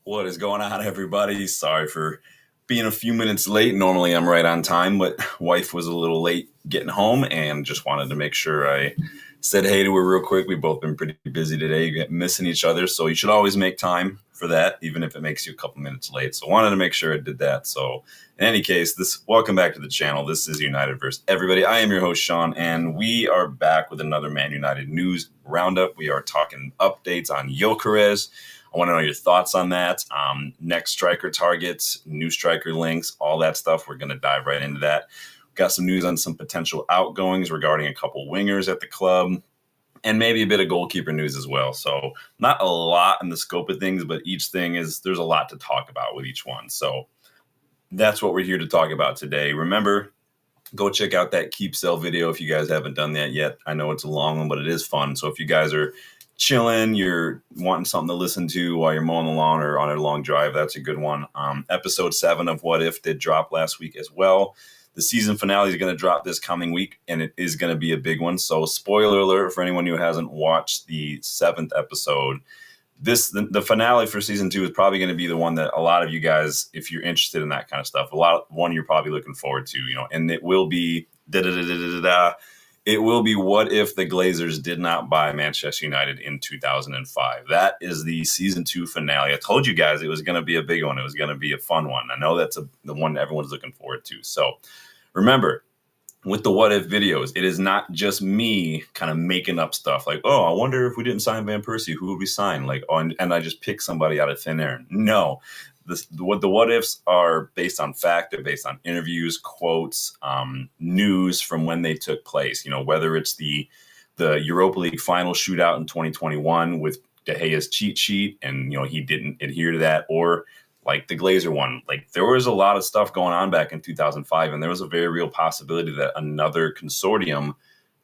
What is going on, everybody? Sorry for being a few minutes late. Normally I'm right on time, but wife was a little late getting home and just wanted to make sure I said hey to her real quick. We've both been pretty busy today, missing each other. So you should always make time for that, even if it makes you a couple minutes late. So wanted to make sure I did that. So in any case, welcome back to the channel. This is United vs. Everybody. I am your host, Sean, and we are back with another Man United News Roundup. We are talking updates on Gyokeres. I want to know your thoughts on that. Next striker targets, new striker links, all that stuff. We're going to dive right into that. We've got some news on some potential outgoings regarding a couple wingers at the club, and maybe a bit of goalkeeper news as well. So not a lot in the scope of things, but each thing there's a lot to talk about with each one. So that's what we're here to talk about today. Remember, go check out that keep sell video if you guys haven't done that yet. I know it's a long one, but it is fun. So if you guys are chilling, you're wanting something to listen to while you're mowing the lawn or on a long drive, that's a good one. Episode 7 of What If did drop last week as well. The season finale is going to drop this coming week, and it is going to be a big one. So spoiler alert for anyone who hasn't watched the 7th episode. The finale for season 2 is probably going to be the one that a lot of you guys, if you're interested in that kind of stuff, one you're probably looking forward to, and it will be it will be what if the Glazers did not buy Manchester United in 2005. That is the season 2 finale. I told you guys it was going to be a big one. It was going to be a fun one. I know that's the one everyone's looking forward to. So remember, with the what if videos, it is not just me kind of making up stuff like, oh, I wonder if we didn't sign Van Persie, who would we sign? Like, oh, and I just pick somebody out of thin air. No, the what ifs are based on fact. They're based on interviews, quotes, news from when they took place. Whether it's the Europa League final shootout in 2021 with De Gea's cheat sheet, and he didn't adhere to that, or like the Glazer one. Like, there was a lot of stuff going on back in 2005, and there was a very real possibility that another consortium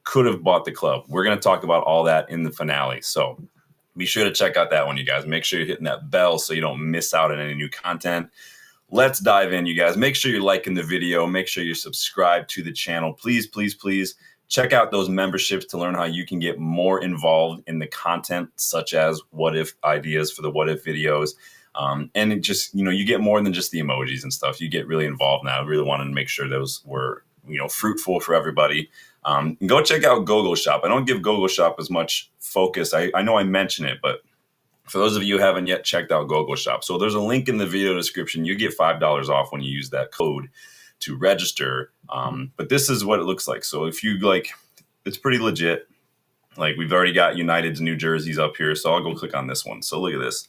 could have bought the club. We're going to talk about all that in the finale. So be sure to check out that one, you guys. Make sure you're hitting that bell so you don't miss out on any new content. Let's dive in, you guys. Make sure you're liking the video. Make sure you're subscribed to the channel. Please, please, please check out those memberships to learn how you can get more involved in the content, such as what if ideas for the what if videos. And it just, you get more than just the emojis and stuff. You get really involved now. I really wanted to make sure those were, fruitful for everybody. Go check out GoGoalShop. I don't give GoGoalShop as much focus. I know I mention it, but for those of you who haven't yet checked out GoGoalShop, so there's a link in the video description. You get $5 off when you use that code to register. But this is what it looks like. So if you it's pretty legit. Like, we've already got United's new jerseys up here. So I'll go click on this one. So look at this.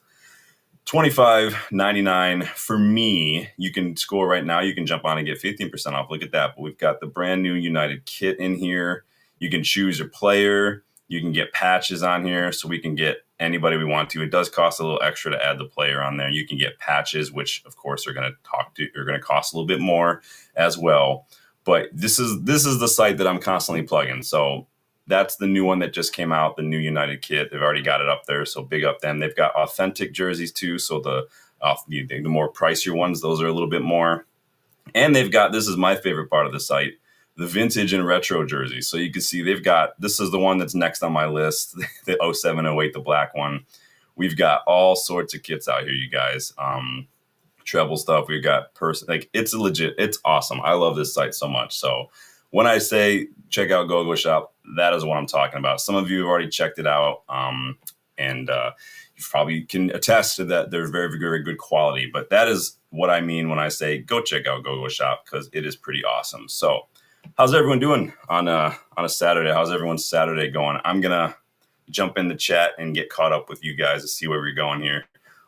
$25.99 for me. You can score right now. You can jump on and get 15% off. Look at that. But we've got the brand new United kit in here. You can choose your player. You can get patches on here, so we can get anybody we want to. It does cost a little extra to add the player on there. You can get patches, which of course are going to cost a little bit more as well. But this is the site that I'm constantly plugging. So that's the new one that just came out, the new United kit. They've already got it up there, so big up them. They've got authentic jerseys too, so the more pricier ones, those are a little bit more. And they've got, this is my favorite part of the site, the vintage and retro jerseys. So you can see they've got, this is the one that's next on my list, the 07-08, the black one. We've got all sorts of kits out here, you guys. Treble stuff. We've got it's legit. It's awesome. I love this site so much. So when I say check out GoGoalShop, that is what I'm talking about. Some of you have already checked it out, and you probably can attest to that. They're very, very good quality. But that is what I mean when I say go check out GoGoalShop, because it is pretty awesome. So how's everyone doing on a Saturday? How's everyone's Saturday going? I'm going to jump in the chat and get caught up with you guys to see where we're going here.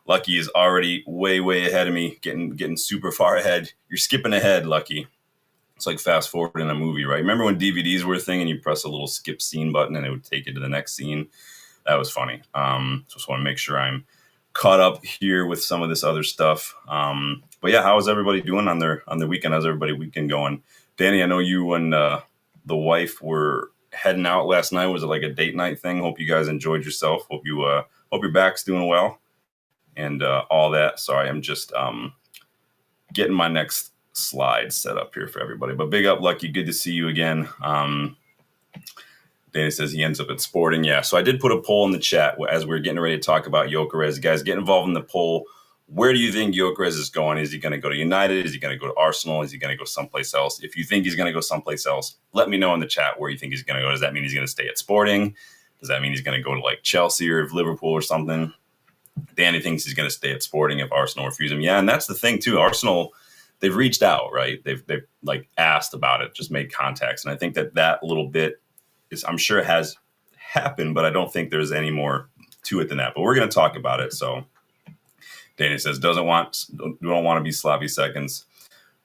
Lucky is already way, way ahead of me, getting super far ahead. You're skipping ahead, Lucky. It's like fast forward in a movie, right? Remember when DVDs were a thing and you press a little skip scene button and it would take you to the next scene? That was funny. Just want to make sure I'm caught up here with some of this other stuff. But yeah, how is everybody doing on their weekend? How's everybody weekend going? Danny, I know you and the wife were heading out last night. Was it like a date night thing? Hope you guys enjoyed yourself. Hope your back's doing well and all that. Sorry, I'm just getting my next slide set up here for everybody. But big up, Lucky. Good to see you again. Danny says he ends up at Sporting. Yeah, so I did put a poll in the chat as we were getting ready to talk about Gyokeres. Guys, get involved in the poll. Where do you think Gyokeres is going? Is he going to go to United? Is he going to go to Arsenal? Is he going to go someplace else? If you think he's going to go someplace else, let me know in the chat where you think he's going to go. Does that mean he's going to stay at Sporting? Does that mean he's going to go to like Chelsea or Liverpool or something? Danny thinks he's going to stay at Sporting if Arsenal refuse him. Yeah, and that's the thing too. Arsenal, they've reached out, right? They've like asked about it, just made contacts, and I think that little bit is, I'm sure it has happened, but I don't think there's any more to it than that. But we're going to talk about it. So Danny says don't want to be sloppy seconds.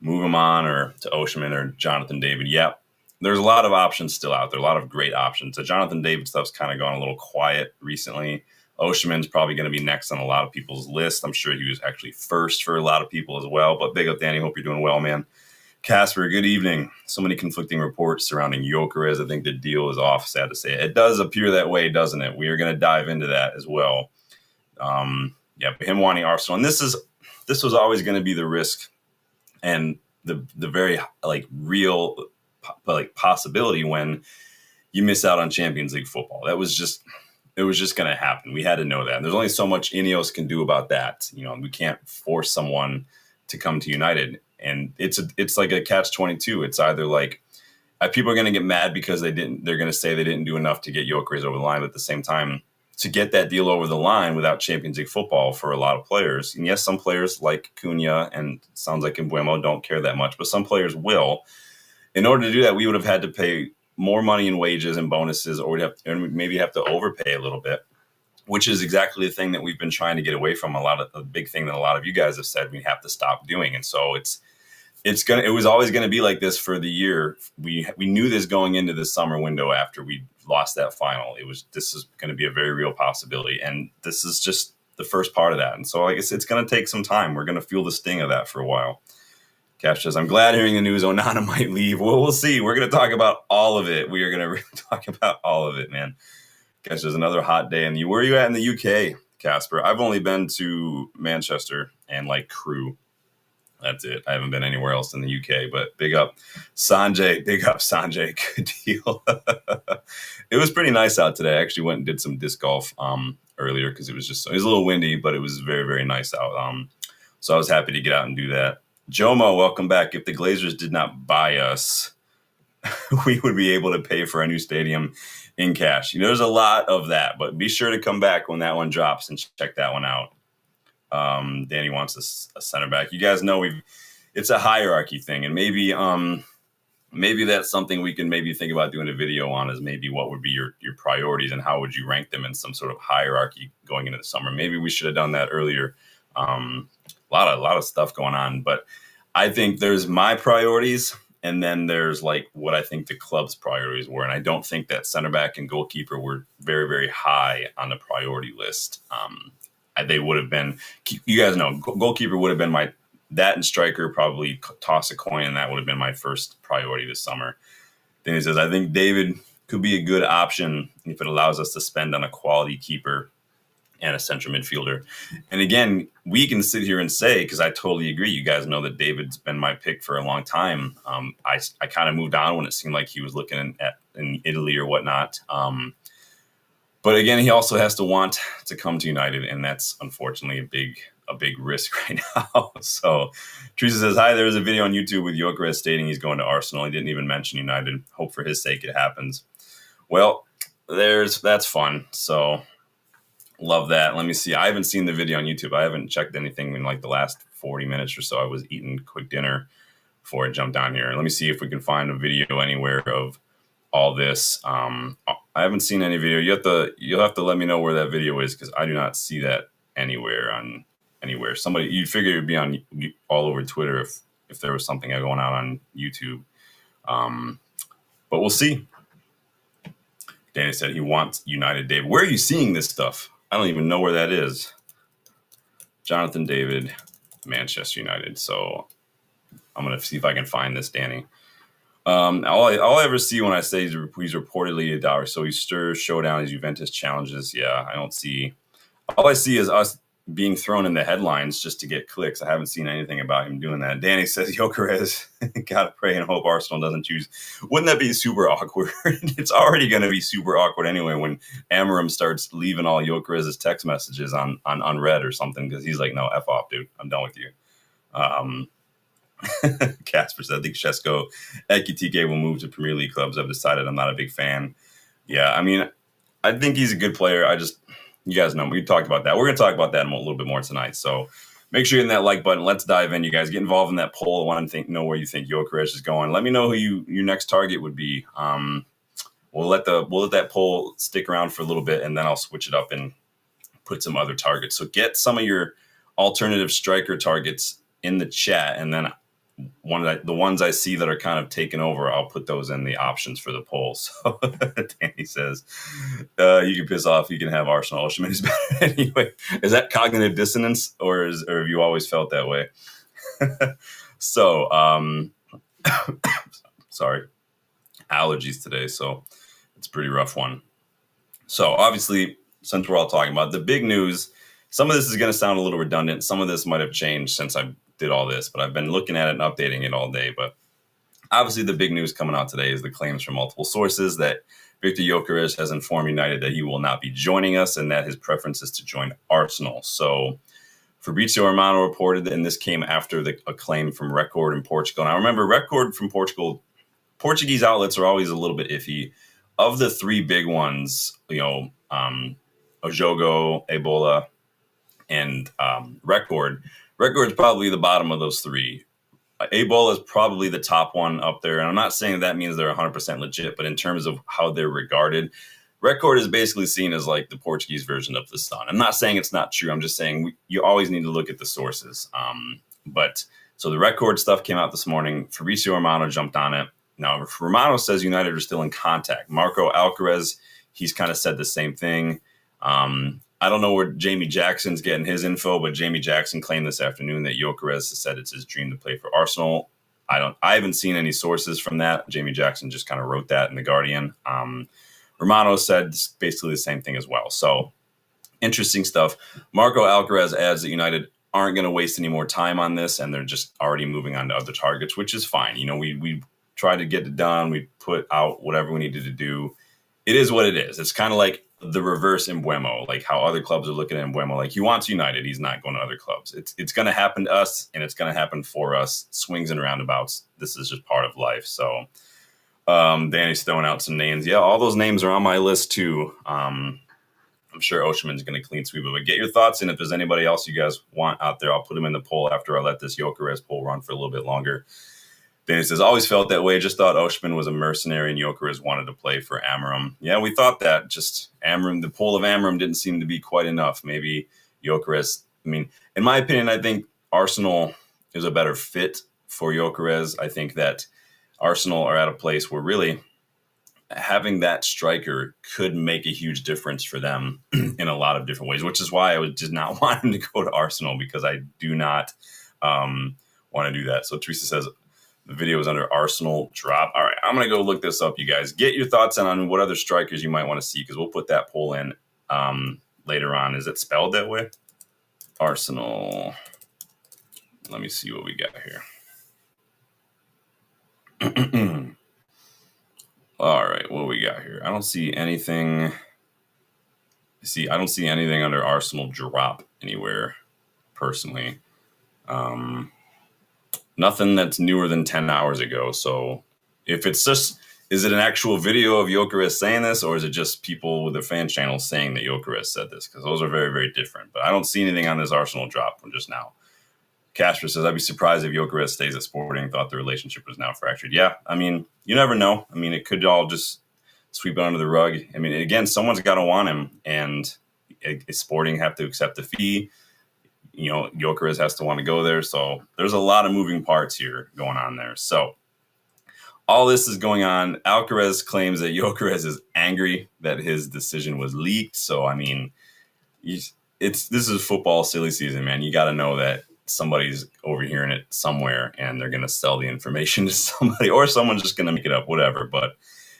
Move him on or to Osimhen or Jonathan David. Yep. There's a lot of options still out there, a lot of great options. The Jonathan David stuff's kind of gone a little quiet recently. Osimhen's probably going to be next on a lot of people's list. I'm sure he was actually first for a lot of people as well. But big up, Danny. Hope you're doing well, man. Casper, good evening. So many conflicting reports surrounding Gyokeres. I think the deal is off, sad to say. It does appear that way, doesn't it? We are going to dive into that as well. But him wanting Arsenal. And this was always going to be the risk and the very like real like possibility when you miss out on Champions League football. It was just going to happen. We had to know that. And there's only so much Ineos can do about that. You know, we can't force someone to come to United. And it's like a catch-22. It's either like people are going to get mad because they're going to say they didn't do enough to get Gyokeres over the line. But at the same time, to get that deal over the line without Champions League football for a lot of players. And yes, some players like Cunha and sounds like Mbeumo don't care that much, but some players will. In order to do that, we would have had to pay more money in wages and bonuses, or we'd maybe have to overpay a little bit, which is exactly the thing that we've been trying to get away from. A big thing that a lot of you guys have said we have to stop doing. And so it was always going to be like this for the year. We knew this going into the summer window after we lost that final. This is going to be a very real possibility. And this is just the first part of that. And so I guess it's going to take some time. We're going to feel the sting of that for a while. Cash says, I'm glad hearing the news Onana might leave. Well, we'll see. We're going to talk about all of it. We are going to really talk about all of it, man. Cash says, another hot day. And where are you at in the UK, Casper? I've only been to Manchester and like Crewe. That's it. I haven't been anywhere else in the UK, but big up Sanjay. Big up Sanjay. Good deal. It was pretty nice out today. I actually went and did some disc golf earlier because it was a little windy, but it was very, very nice out. So I was happy to get out and do that. Jomo, welcome back. If the Glazers did not buy us, we would be able to pay for a new stadium in cash. You know, there's a lot of that, but be sure to come back when that one drops and check that one out. Danny wants a center back. You guys know it's a hierarchy thing, and maybe that's something we can maybe think about doing a video on, is maybe what would be your priorities and how would you rank them in some sort of hierarchy going into the summer. Maybe we should have done that earlier. A lot of stuff going on, but I think there's my priorities, and then there's like what I think the club's priorities were. And I don't think that center back and goalkeeper were very, very high on the priority list. They would have been, you guys know, goalkeeper would have been that and striker, probably toss a coin, and that would have been my first priority this summer. Then he says, I think David could be a good option if it allows us to spend on a quality keeper and a central midfielder. And again, we can sit here and say, because I totally agree, you guys know that David's been my pick for a long time. I kind of moved on when it seemed like he was looking in Italy or whatnot. But again, he also has to want to come to United, and that's unfortunately a big risk right now. So Teresa says, hi, there's a video on YouTube with Gyokeres stating he's going to Arsenal. He didn't even mention United. Hope for his sake it happens. Well, that's fun. So love that. Let me see. I haven't seen the video on YouTube. I haven't checked anything in like the last 40 minutes or so. I was eating quick dinner before I jumped on here. Let me see if we can find a video anywhere of all this. I haven't seen any video. You'll have to let me know where that video is, because I do not see that anywhere. Somebody, you'd figure it would be on all over Twitter if there was something going on YouTube. But we'll see. Danny said he wants United David. Where are you seeing this stuff? I don't even know where that is. Jonathan David, Manchester United. So I'm going to see if I can find this, Danny. All I ever see when I say he's reportedly $1, so he stirs showdown, his Juventus challenges. Yeah, I don't see. All I see is us being thrown in the headlines just to get clicks. I haven't seen anything about him doing that. Danny says Gyokeres, gotta pray and hope Arsenal doesn't choose. Wouldn't that be super awkward? It's already going to be super awkward anyway when Amorim starts leaving all Gyokeres' text messages on unread or something because he's like, no, F off, dude. I'm done with you. Casper said, I think Shesko Ekitike will move to Premier League clubs. I've decided I'm not a big fan. Yeah, I mean, I think he's a good player. You guys know, we talked about that. We're going to talk about that a little bit more tonight. So make sure you're in that like button. Let's dive in, you guys. Get involved in that poll. I want to know where you think Gyokeres is going. Let me know who your next target would be. We'll let that poll stick around for a little bit, and then I'll switch it up and put some other targets. So get some of your alternative striker targets in the chat, and then the ones I see that are kind of taken over, I'll put those in the options for the poll. So Danny says, you can piss off, you can have Arsenal. Osimhen is better anyway. Is that cognitive dissonance, or have you always felt that way? So, sorry, allergies today, so it's a pretty rough one. So obviously, since we're all talking about the big news, some of this is going to sound a little redundant. Some of this might have changed since I did all this, but I've been looking at it and updating it all day. But obviously the big news coming out today is the claims from multiple sources that Victor Gyokeres has informed United that he will not be joining us and that his preference is to join Arsenal. So Fabrizio Romano reported that, and this came after a claim from Record in Portugal. Now remember, Record from Portugal, Portuguese outlets are always a little bit iffy. Of the three big ones, Ojogo, Ebola, and Record is probably the bottom of those three. Ebola is probably the top one up there. And I'm not saying that means they're 100% legit, but in terms of how they're regarded, Record is basically seen as like the Portuguese version of the Sun. I'm not saying it's not true. I'm just saying you always need to look at the sources. So the Record stuff came out this morning. Fabrizio Romano jumped on it. Now, Romano says United are still in contact. Marco Alcaraz, he's kind of said the same thing. I don't know where Jamie Jackson's getting his info, but Jamie Jackson claimed this afternoon that Gyokeres has said it's his dream to play for Arsenal. I haven't seen any sources from that. Jamie Jackson just kind of wrote that in The Guardian. Romano said basically the same thing as well. So interesting stuff. Marco Alcaraz adds that United aren't going to waste any more time on this, and they're just already moving on to other targets, which is fine. We tried to get it done. We put out whatever we needed to do. It is what it is. It's kind of like the reverse in Mbeumo, like how other clubs are looking at Mbeumo. Like, he wants United. He's not going to other clubs. It's going to happen to us, and it's going to happen for us. Swings and roundabouts. This is just part of life. So Danny's throwing out some names. Yeah, all those names are on my list too. I'm sure Osimhen's going to clean sweep it. But get your thoughts in. If there's anybody else you guys want out there, I'll put them in the poll after I let this Gyokeres poll run for a little bit longer. Danny says, always felt that way. Just thought Osimhen was a mercenary and Gyokeres wanted to play for Amorim. Yeah, we thought that. Just Amorim, the poll of Amorim didn't seem to be quite enough. Maybe Gyokeres, in my opinion, I think Arsenal is a better fit for Gyokeres. I think that Arsenal are at a place where really having that striker could make a huge difference for them in a lot of different ways, which is why I did not want him to go to Arsenal, because I do not want to do that. So Teresa says, the video is under Arsenal drop. All right, I'm going to go look this up, you guys. Get your thoughts on what other strikers you might want to see, because we'll put that poll in later on. Is it spelled that way? Arsenal. Let me see what we got here. All right, what we got here? I don't see anything. I don't see anything under Arsenal drop anywhere, personally. Nothing that's newer than 10 hours ago. So if it's just, is it an actual video of Gyokeres saying this, or is it just people with their fan channels saying that Gyokeres said this? Because those are very, very different. But I don't see anything on this Arsenal drop from just now. Casper says, I'd be surprised if Gyokeres stays at Sporting. Thought the relationship was now fractured. Yeah, you never know. It could all just sweep it under the rug. Again, someone's got to want him, and Sporting have to accept the fee. Gyokeres has to want to go there. So there's a lot of moving parts here going on there. So all this is going on. Alcaraz claims that Gyokeres is angry that his decision was leaked. So, this is football silly season, man. You got to know that somebody's overhearing it somewhere, and they're going to sell the information to somebody, or someone's just going to make it up, whatever. But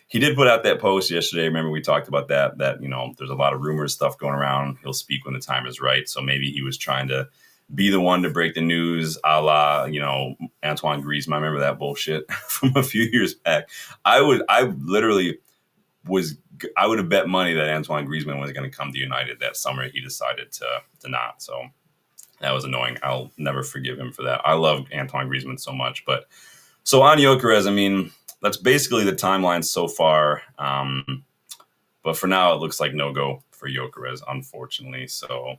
he did put out that post yesterday. Remember we talked about that, there's a lot of rumors stuff going around. He'll speak when the time is right. So maybe he was trying to be the one to break the news, a la, Antoine Griezmann. I remember that bullshit from a few years back. I would have bet money that Antoine Griezmann was going to come to United that summer. He decided to not. So that was annoying. I'll never forgive him for that. I love Antoine Griezmann so much. But so on Gyokeres, I mean, that's basically the timeline so far. But for now, it looks like no go for Gyokeres, unfortunately. So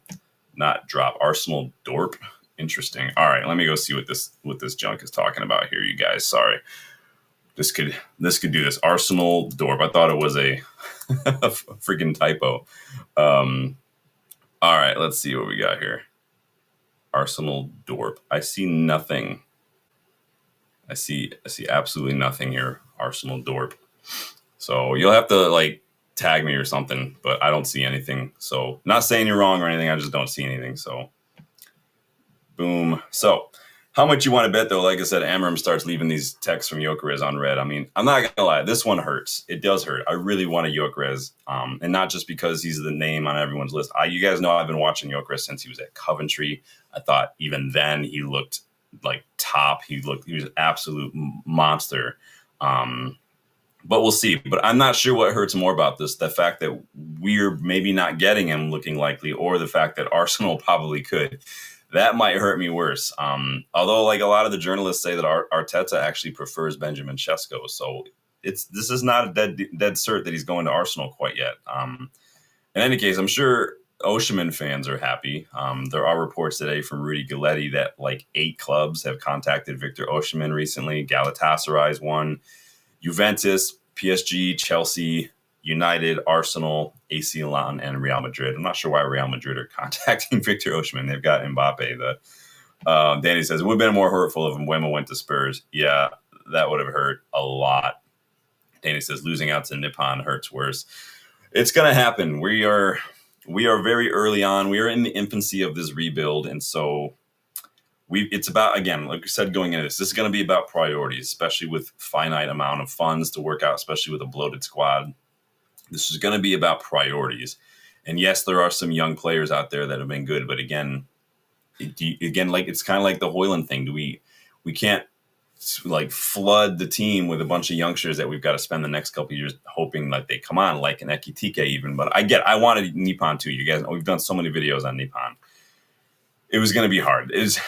not drop. Arsenal Dorp. Interesting. All right, let me go see what this junk is talking about here, you guys. Sorry. This could do this. Arsenal Dorp. I thought it was a freaking typo. All right, let's see what we got here. Arsenal Dorp. I see nothing. I see absolutely nothing here. Arsenal Dorp. So you'll have to tag me or something, but I don't see anything. So not saying you're wrong or anything. I just don't see anything. So boom. So how much you want to bet, though? Like I said, Amorim starts leaving these texts from Gyokeres unread. I mean, I'm not going to lie. This one hurts. It does hurt. I really want a Gyokeres, and not just because he's the name on everyone's list. You guys know I've been watching Gyokeres since he was at Coventry. I thought even then he looked like top. He was an absolute monster. But we'll see. But I'm not sure what hurts more about this, the fact that we're maybe not getting him looking likely, or the fact that Arsenal probably could. That might hurt me worse. Although, a lot of the journalists say that Arteta actually prefers Benjamin Sesko, so this is not a dead cert that he's going to Arsenal quite yet. In any case, I'm sure Osimhen fans are happy. There are reports today from Rudy Galletti that 8 clubs have contacted Victor Osimhen recently. Galatasaray's one, Juventus, PSG, Chelsea, United, Arsenal, AC Milan, and Real Madrid. I'm not sure why Real Madrid are contacting Victor Osimhen. They've got Mbappe. Danny says, it would have been more hurtful if Mbeumo went to Spurs. Yeah, that would have hurt a lot. Danny says, losing out to Nippon hurts worse. It's going to happen. We are very early on. We are in the infancy of this rebuild. And so it's about, again, like we said, going into this is going to be about priorities, especially with finite amount of funds to work out, especially with a bloated squad. This is going to be about priorities. And yes, there are some young players out there that have been good, but again, it's kind of like the Højlund thing. We can't flood the team with a bunch of youngsters that we've got to spend the next couple of years hoping that they come on, like an Ekitike even. But I wanted Nippon too. You guys know we've done so many videos on Nippon. It was going to be hard. It was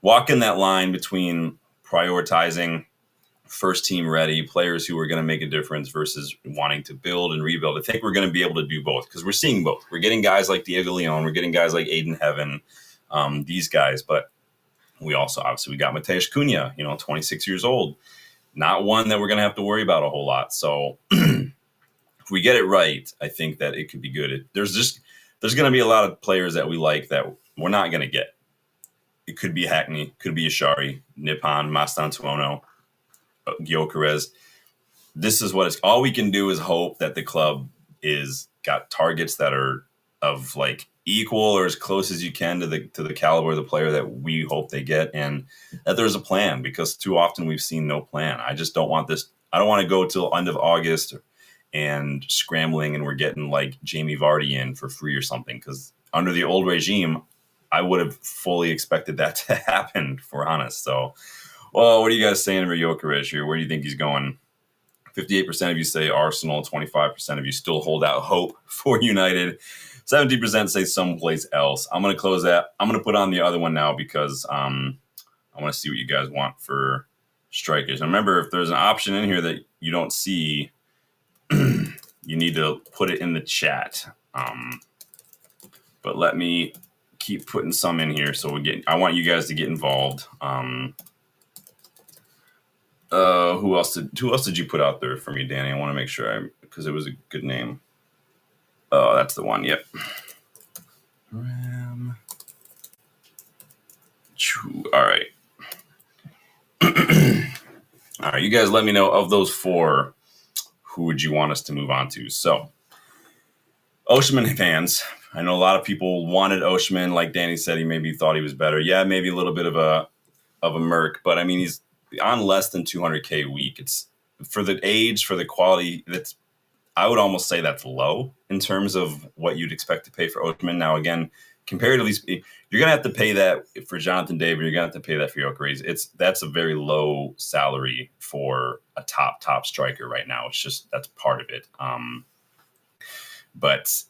walking that line between prioritizing first team ready players who are going to make a difference versus wanting to build and rebuild. I think we're going to be able to do both because we're seeing both. We're getting guys like Diego Leon. We're getting guys like Aiden Heaven, these guys. But we also, obviously, we got Mateusz Cunha, 26 years old. Not one that we're going to have to worry about a whole lot. So if we get it right, I think that it could be good. There's going to be a lot of players that we like that we're not going to get. It could be Hackney, could be Ashari, Nippon, Mastantuono, Gyokeres. This is what it's all we can do is hope that the club is got targets that are of equal or as close as you can to the caliber of the player that we hope they get, and that there's a plan, because too often we've seen no plan. I just don't want this. I don't want to go till end of August and scrambling and we're getting Jamie Vardy in for free or something, because under the old regime, I would have fully expected that to happen, if we're honest. So, well, what are you guys saying for Gyokeres here? Where do you think he's going? 58% of you say Arsenal. 25% of you still hold out hope for United. 70% say someplace else. I'm going to close that. I'm going to put on the other one now because I want to see what you guys want for strikers. And remember, if there's an option in here that you don't see, you need to put it in the chat. But let me keep putting some in here. So I want you guys to get involved. Who else did you put out there for me, Danny? I want to make sure because it was a good name. Oh, that's the one. Yep. Ram. All right. All right. You guys let me know, of those 4, who would you want us to move on to? So, Osimhen fans, I know a lot of people wanted Osimhen. Like Danny said, he maybe thought he was better. Yeah, maybe a little bit of a merc, but I mean, he's on less than 200K a week. for the age, for the quality, I would almost say that's low in terms of what you'd expect to pay for Oshman. Now, again, comparatively, you're going to have to pay that for Jonathan David. You're going to have to pay that for Gyokeres. That's a very low salary for a top striker right now. It's just that's part of it. But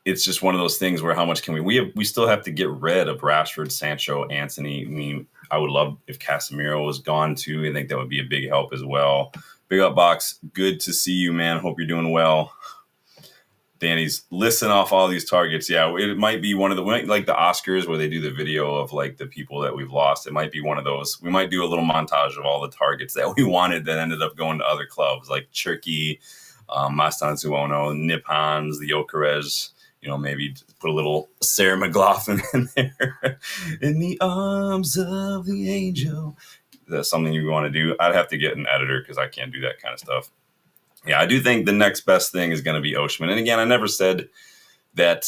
it's just one of those things where how much can we still have to get rid of Rashford, Sancho, Antony. I mean, I would love if Casemiro was gone too. I think that would be a big help as well. Big up, Box. Good to see you, man. Hope you're doing well. Danny's listing off all these targets. Yeah, it might be one of the, like the Oscars where they do the video of like the people that we've lost. It might be one of those. We might do a little montage of all the targets that we wanted that ended up going to other clubs like Turkey, Mastan Suono, Nippons, the Gyokeres. You know, maybe put a little Sarah McLaughlin in there. In the arms of the angel. That's something you want to do. I'd have to get an editor because I can't do that kind of stuff. Yeah, I do think the next best thing is going to be Oshman. And again, I never said that,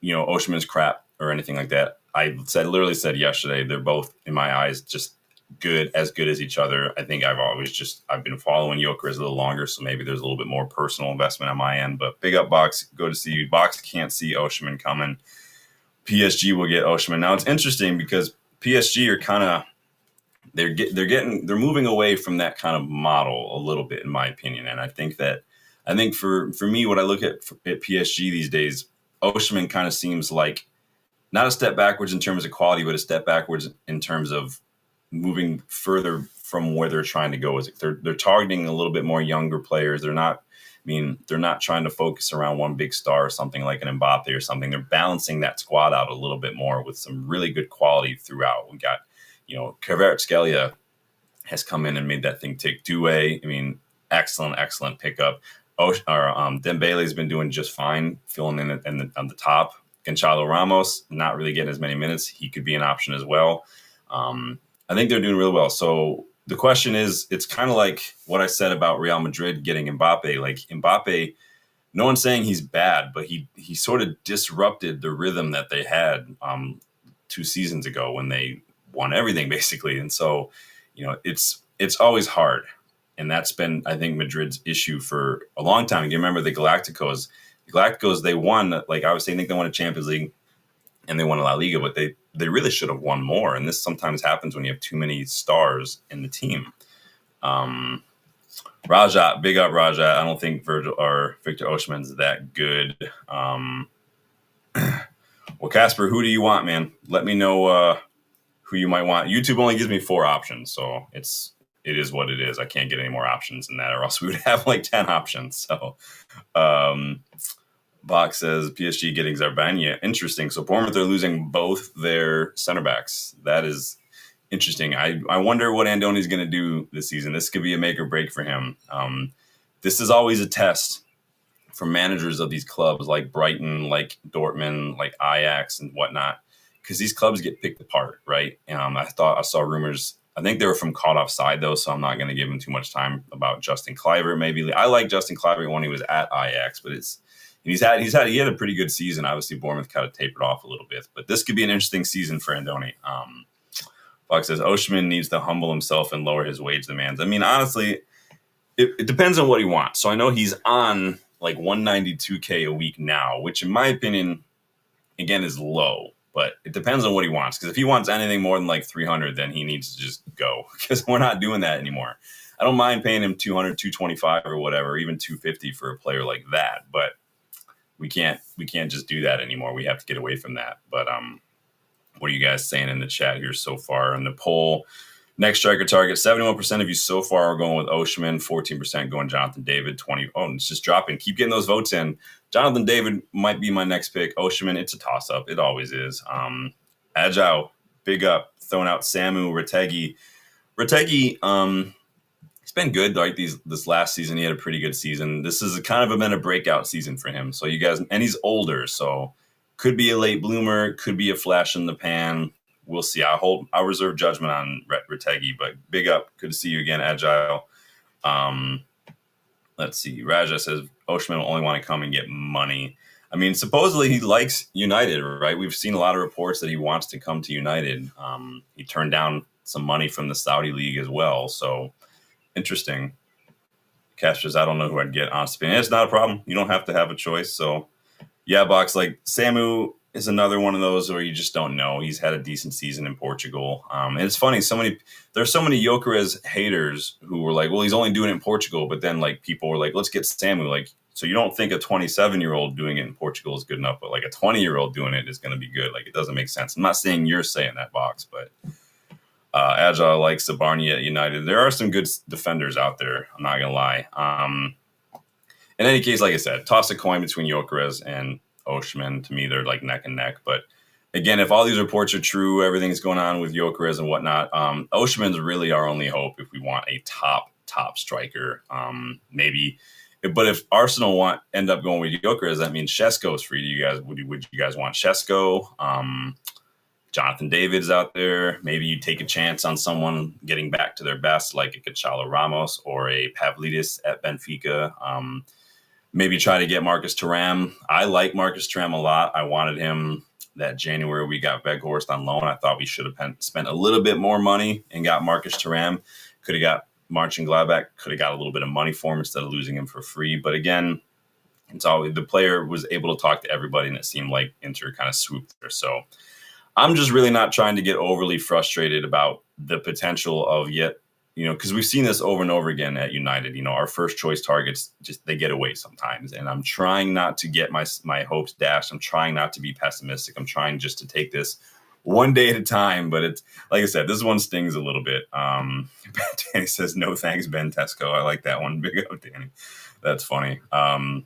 Oshman's crap or anything like that. I literally said yesterday, they're both, in my eyes, just good as each other. I think I've been following Gyokeres a little longer, so maybe there's a little bit more personal investment on my end. But big up, Box. Go to see you. Box can't see Oshman coming. PSG will get Oshman. Now, it's interesting because PSG are kind of, they're moving away from that kind of model a little bit, in my opinion. And I think for me, what I look at PSG these days, Oshman kind of seems like not a step backwards in terms of quality, but a step backwards in terms of moving further from where they're trying to go. They're targeting a little bit more younger players. They're not trying to focus around one big star or something like an Mbappe or something. They're balancing that squad out a little bit more with some really good quality throughout. We got, Kvaratskhelia has come in and made that thing tick. Doué, excellent pickup. Dembele's been doing just fine, filling in on the top. Gonçalo Ramos, not really getting as many minutes. He could be an option as well. I think they're doing really well. So the question is, it's kind of like what I said about Real Madrid getting Mbappe. Like Mbappe, no one's saying he's bad, but he sort of disrupted the rhythm that they had 2 seasons ago when they won everything basically. And so, it's always hard. And that's been, I think, Madrid's issue for a long time. You remember the Galacticos. They won, like I was saying, I think they won a Champions League and they won a La Liga, but they really should have won more. And this sometimes happens when you have too many stars in the team. Raja, big up Raja. I don't think Victor Osimhen's that good. Well, Casper, who do you want, man? Let me know who you might want. YouTube only gives me 4 options, so it is what it is. I can't get any more options than that, or else we would have like 10 options. So, Box says PSG getting Zarbania. Interesting. So Bournemouth are losing both their center backs. That is interesting. I wonder what Andoni's going to do this season. This could be a make or break for him. This is always a test for managers of these clubs like Brighton, like Dortmund, like Ajax and whatnot, because these clubs get picked apart, right? I saw rumors. I think they were from Caught Offside, though, so I'm not going to give him too much time about Justin Kluivert. Maybe I like Justin Kluivert when he was at Ajax, but he had a pretty good season. Obviously, Bournemouth kind of tapered off a little bit, but this could be an interesting season for Andoni. Fox says Oshman needs to humble himself and lower his wage demands. I mean, honestly, it depends on what he wants. So I know he's on like 192K a week now, which in my opinion, again, is low. But it depends on what he wants. Because if he wants anything more than like 300, then he needs to just go. Because we're not doing that anymore. I don't mind paying him 200, 225 or whatever, even 250 for a player like that. But we can't just do that anymore. We have to get away from that. But what are you guys saying in the chat here so far? In the poll, next striker target, 71% of you so far are going with Oshman, 14% going Jonathan David, 20. Oh, it's just dropping. Keep getting those votes in. Jonathan David might be my next pick. Oshman, it's a toss-up. It always is. Agile, big up. Throwing out Samu, Retegi. He's been good, right? This last season, he had a pretty good season. This is been a breakout season for him. So you guys, and he's older, so could be a late bloomer, could be a flash in the pan. We'll see. I'll reserve judgment on Retegi, but big up. Good to see you again, Agile. Let's see. Raja says Oshman will only want to come and get money. I mean, supposedly he likes United, right? We've seen a lot of reports that he wants to come to United. He turned down some money from the Saudi league as well. So interesting. Casters, I don't know who I'd get, honestly. And it's not a problem. You don't have to have a choice. So, yeah, Box, like Samu is another one of those where you just don't know. He's had a decent season in Portugal. And it's funny, there's so many Gyokeres haters who were like, well, he's only doing it in Portugal. But then like people were like, let's get Samu. Like, so you don't think a 27-year-old doing it in Portugal is good enough, but like a 20-year-old doing it is going to be good. Like, it doesn't make sense. I'm not saying you're saying that, Box, but Agile likes the Barney at United. There are some good defenders out there. I'm not going to lie. In any case, like I said, toss a coin between Gyokeres and Osimhen. To me, they're like neck and neck. But again, if all these reports are true, everything's going on with Gyokeres and whatnot, Osimhen's really our only hope if we want a top striker. Maybe, but if Arsenal end up going with Gyokeres, that means Šeško's free. Do you guys would you guys want Šeško? Jonathan David's out there. Maybe you take a chance on someone getting back to their best, like a Gonçalo Ramos or a Pavlidis at Benfica. Maybe try to get Marcus Thuram. I like Marcus Thuram a lot. I wanted him that January we got Weghorst on loan. I thought we should have spent a little bit more money and got Marcus Thuram. Could have got Mönchengladbach. Could have got a little bit of money for him instead of losing him for free. But again, it's always the player was able to talk to everybody, and it seemed like Inter kind of swooped there. So I'm just really not trying to get overly frustrated about the potential of because we've seen this over and over again at United. Our first choice targets, they get away sometimes. And I'm trying not to get my hopes dashed. I'm trying not to be pessimistic. I'm trying just to take this one day at a time. But it's, like I said, this one stings a little bit. Danny says, no thanks, Ben Tesco. I like that one. Big up, Danny. That's funny. And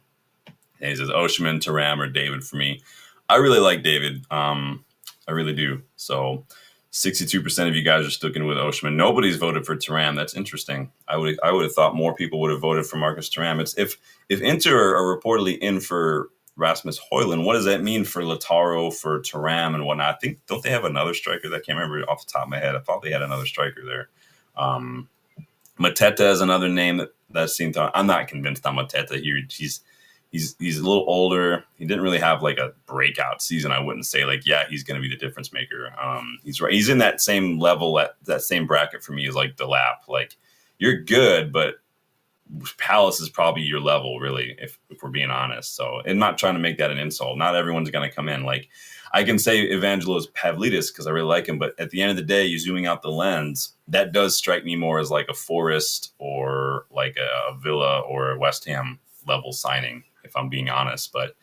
he says, Osimhen, Thuram, or David for me. I really like David. I really do. So 62% of you guys are sticking with Osimhen. Nobody's voted for Thuram. That's interesting. I would have thought more people would have voted for Marcus Thuram. It's if Inter are reportedly in for Rasmus Højlund, what does that mean for Lautaro, for Thuram, and whatnot? I think, don't they have another striker? I can't remember off the top of my head. I thought they had another striker there. Mateta is another name that seemed to. I'm not convinced on Mateta here. He's a little older. He didn't really have like a breakout season. I wouldn't say like, yeah, he's going to be the difference maker. He's right. He's in that same level, at that same bracket for me as like Delap. Like, you're good, but Palace is probably your level, really, if we're being honest. So, I'm not trying to make that an insult. Not everyone's going to come in. Like, I can say Evangelos Pavlidis because I really like him, but at the end of the day, you zooming out the lens, that does strike me more as like a Forest or like a Villa or a West Ham level signing, if I'm being honest, but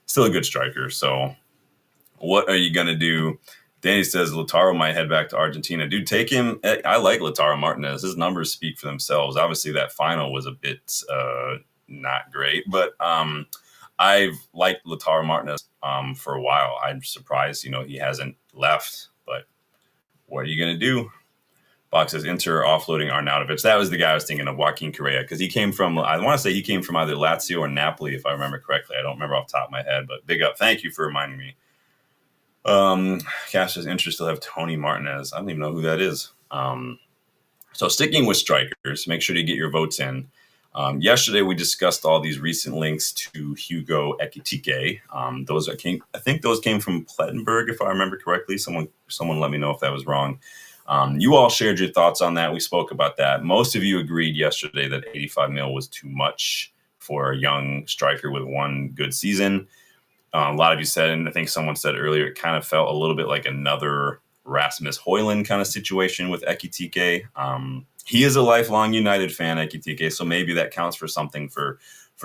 still a good striker. So what are you going to do? Danny says Lautaro might head back to Argentina. Dude, take him. I like Lautaro Martinez. His numbers speak for themselves. Obviously, that final was a bit not great, but I've liked Lautaro Martinez for a while. I'm surprised, he hasn't left, but what are you going to do? Box says Inter offloading Arnautovic. That was the guy I was thinking of, Joaquin Correa, because he came from, I want to say he came from either Lazio or Napoli, if I remember correctly. I don't remember off the top of my head, but big up. Thank you for reminding me. Cash says Inter still have Tony Martinez. I don't even know who that is. So sticking with strikers, make sure to get your votes in. Yesterday, we discussed all these recent links to Hugo Ekitike. I think those came from Plettenberg, if I remember correctly. Someone let me know if that was wrong. You all shared your thoughts on that. We spoke about that. Most of you agreed yesterday that 85 mil was too much for a young striker with one good season. A lot of you said, and I think someone said earlier, it kind of felt a little bit like another Rasmus Højlund kind of situation with Ekitike. He is a lifelong United fan, Ekitike, so maybe that counts for something for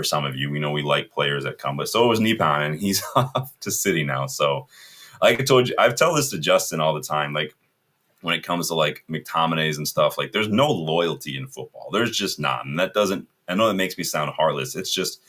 some of you. We know we like players that come, but so was Nipan, and he's off to City now. So like I told you, I tell this to Justin all the time, like, when it comes to like McTominays and stuff, like there's no loyalty in football. There's just not. And that doesn't, I know that makes me sound heartless. It's just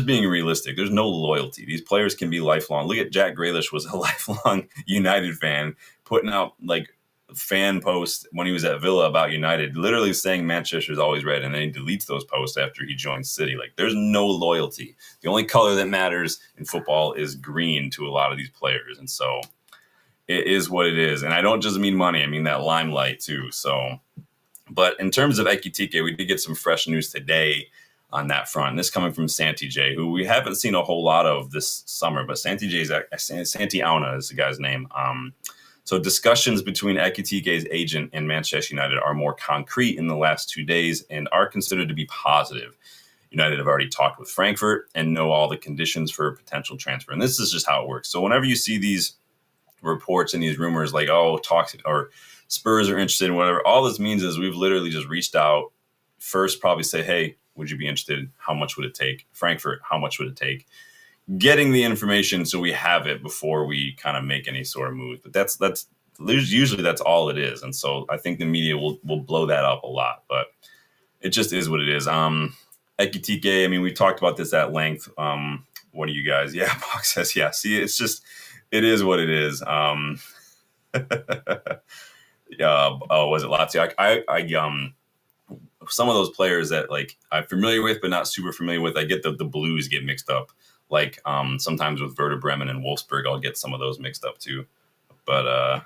being realistic. There's no loyalty. These players can be lifelong. Look at Jack Grealish, was a lifelong United fan, putting out like fan posts when he was at Villa about United, literally saying Manchester's always red. And then he deletes those posts after he joins City. Like, there's no loyalty. The only color that matters in football is green to a lot of these players. And so it is what it is. And I don't just mean money. I mean that limelight too. So, but in terms of Ekitike, we did get some fresh news today on that front. And this coming from Santi J, who we haven't seen a whole lot of this summer, but Santi Auna is the guy's name. So discussions between Ekitike's agent and Manchester United are more concrete in the last 2 days and are considered to be positive. United have already talked with Frankfurt and know all the conditions for a potential transfer. And this is just how it works. So whenever you see these reports and these rumors like, oh, talks or Spurs are interested in whatever, all this means is we've literally just reached out first, probably say, hey, would you be interested? How much would it take? Frankfurt, how much would it take? Getting the information so we have it before we kind of make any sort of move. But that's usually that's all it is. And so I think the media will blow that up a lot, but it just is what it is. Ekitike, I mean, we talked about this at length. What do you guys? Yeah, Box says, yeah. See, it's just, it is what it is. Was it Lazio? I some of those players that like I'm familiar with, but not super familiar with, I get the blues get mixed up. Like sometimes with Werder Bremen and Wolfsburg, I'll get some of those mixed up too. But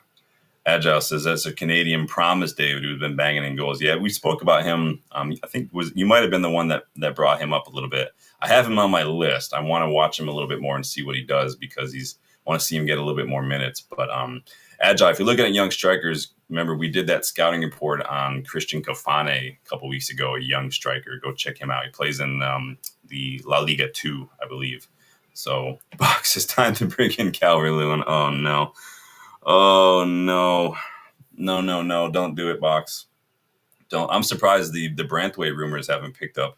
Agile says that's a Canadian promise, David, who's been banging in goals. Yeah, we spoke about him. I think you might have been the one that brought him up a little bit. I have him on my list. I want to watch him a little bit more and see what he does because I want to see him get a little bit more minutes. But Agile, if you're looking at young strikers, remember we did that scouting report on Christian Kofane a couple weeks ago, a young striker. Go check him out. He plays in the La Liga 2, I believe. So, Box, it's time to bring in Calvert-Lewin. Oh, no. Oh, no. No. Don't do it, Box. Don't. I'm surprised the Branthwaite rumors haven't picked up.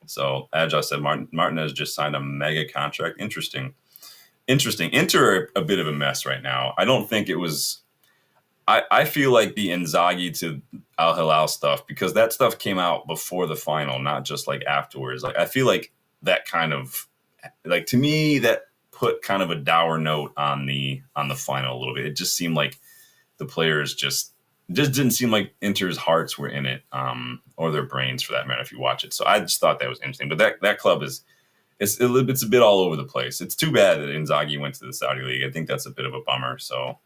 So, Agile said Martinez just signed a mega contract. Interesting. Inter are a bit of a mess right now. I don't think it was... I feel like the Inzaghi to Al Hilal stuff, because that stuff came out before the final, not just like afterwards. Like I feel like that kind of... Like to me, that put kind of a dour note on the final a little bit. It just seemed like the players just didn't seem like Inter's hearts were in it, or their brains for that matter. If you watch it, so I just thought that was interesting. But that club it's a bit all over the place. It's too bad that Inzaghi went to the Saudi League. I think that's a bit of a bummer. So,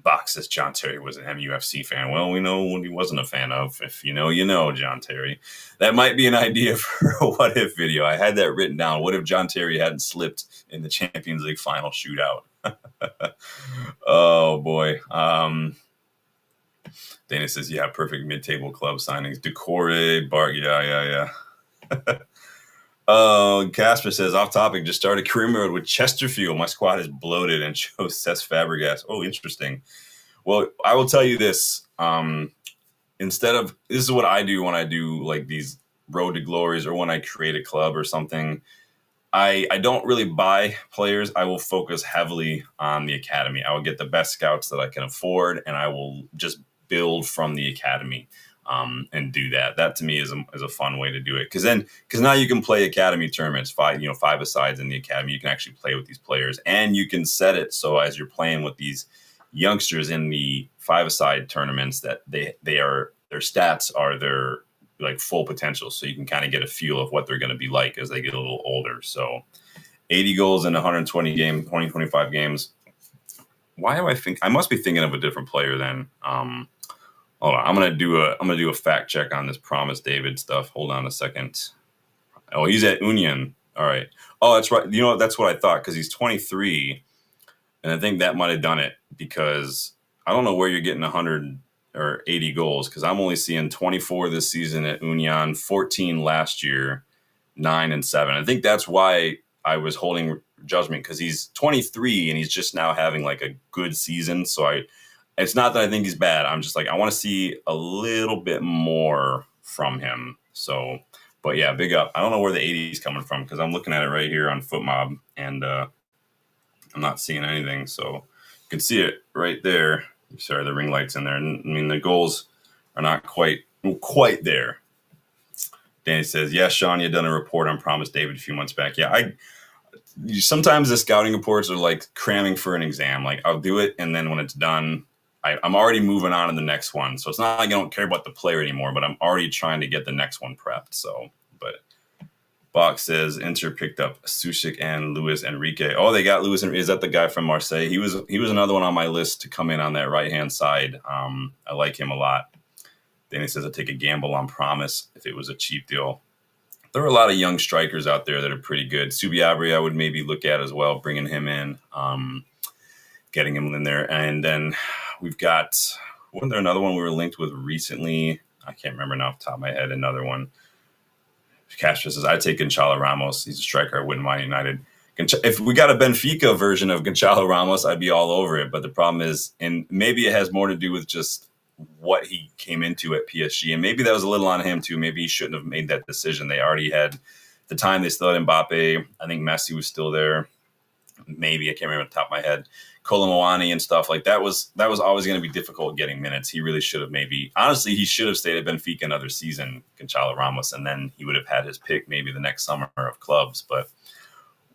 Box says John Terry was an MUFC fan. Well, we know what he wasn't a fan of. If you know, John Terry. That might be an idea for a what if video. I had that written down. What if John Terry hadn't slipped in the Champions League final shootout? Oh, boy. Dana says, yeah, perfect mid-table club signings. Decore, Bart, yeah. Casper says, off topic, just started career mode with Chesterfield. My squad is bloated and shows Cesc Fabregas. Oh, interesting. Well, I will tell you this. This is what I do when I do like these road to glories or when I create a club or something. I don't really buy players. I will focus heavily on the academy. I will get the best scouts that I can afford, and I will just build from the academy. And do that. That to me is a fun way to do it because now you can play academy tournaments, five-a-sides in the academy. You can actually play with these players, and you can set it so as you're playing with these youngsters in the five-a-side tournaments that their stats are their like full potential. So you can kind of get a feel of what they're going to be like as they get a little older. So 80 goals in 25 games. Why do I must be thinking of a different player then? Hold on, I'm gonna do a fact check on this Promise David stuff. Hold on a second. Oh, he's at Union. All right. Oh, that's right. You know, that's what I thought because he's 23, and I think that might have done it because I don't know where you're getting 100 or 80 goals because I'm only seeing 24 this season at Union, 14 last year, 9 and 7. I think that's why I was holding judgment because he's 23 and he's just now having like a good season. So it's not that I think he's bad. I'm just like, I want to see a little bit more from him. So, but yeah, big up. I don't know where the 80 is coming from because I'm looking at it right here on FootMob and I'm not seeing anything. So you can see it right there. Sorry, the ring light's in there. I mean, the goals are not quite there. Danny says, yeah, Sean, you done a report on Promise David a few months back. Yeah, sometimes the scouting reports are like cramming for an exam. Like I'll do it. And then when it's done, I'm already moving on to the next one. So it's not like I don't care about the player anymore, but I'm already trying to get the next one prepped. So, but Box says Inter picked up Sushik and Luis Enrique. Oh, they got Luis Enrique. Is that the guy from Marseille? He was another one on my list to come in on that right-hand side. I like him a lot. Danny says I'd take a gamble on Promise if it was a cheap deal. There are a lot of young strikers out there that are pretty good. Subiabri I would maybe look at as well, bringing him in. Getting him in there. And then we've got, wasn't there another one we were linked with recently? I can't remember now off the top of my head. Another one. Castro says, I'd take Gonçalo Ramos. He's a striker. I wouldn't mind United. If we got a Benfica version of Gonçalo Ramos, I'd be all over it. But the problem is, and maybe it has more to do with just what he came into at PSG. And maybe that was a little on him too. Maybe he shouldn't have made that decision. They already had, at the time they still had Mbappe. I think Messi was still there. Maybe, I can't remember off the top of my head. Kolomoani and stuff like that was always going to be difficult getting minutes. He really should have honestly, he should have stayed at Benfica another season, Gonçalo Ramos, and then he would have had his pick maybe the next summer of clubs. But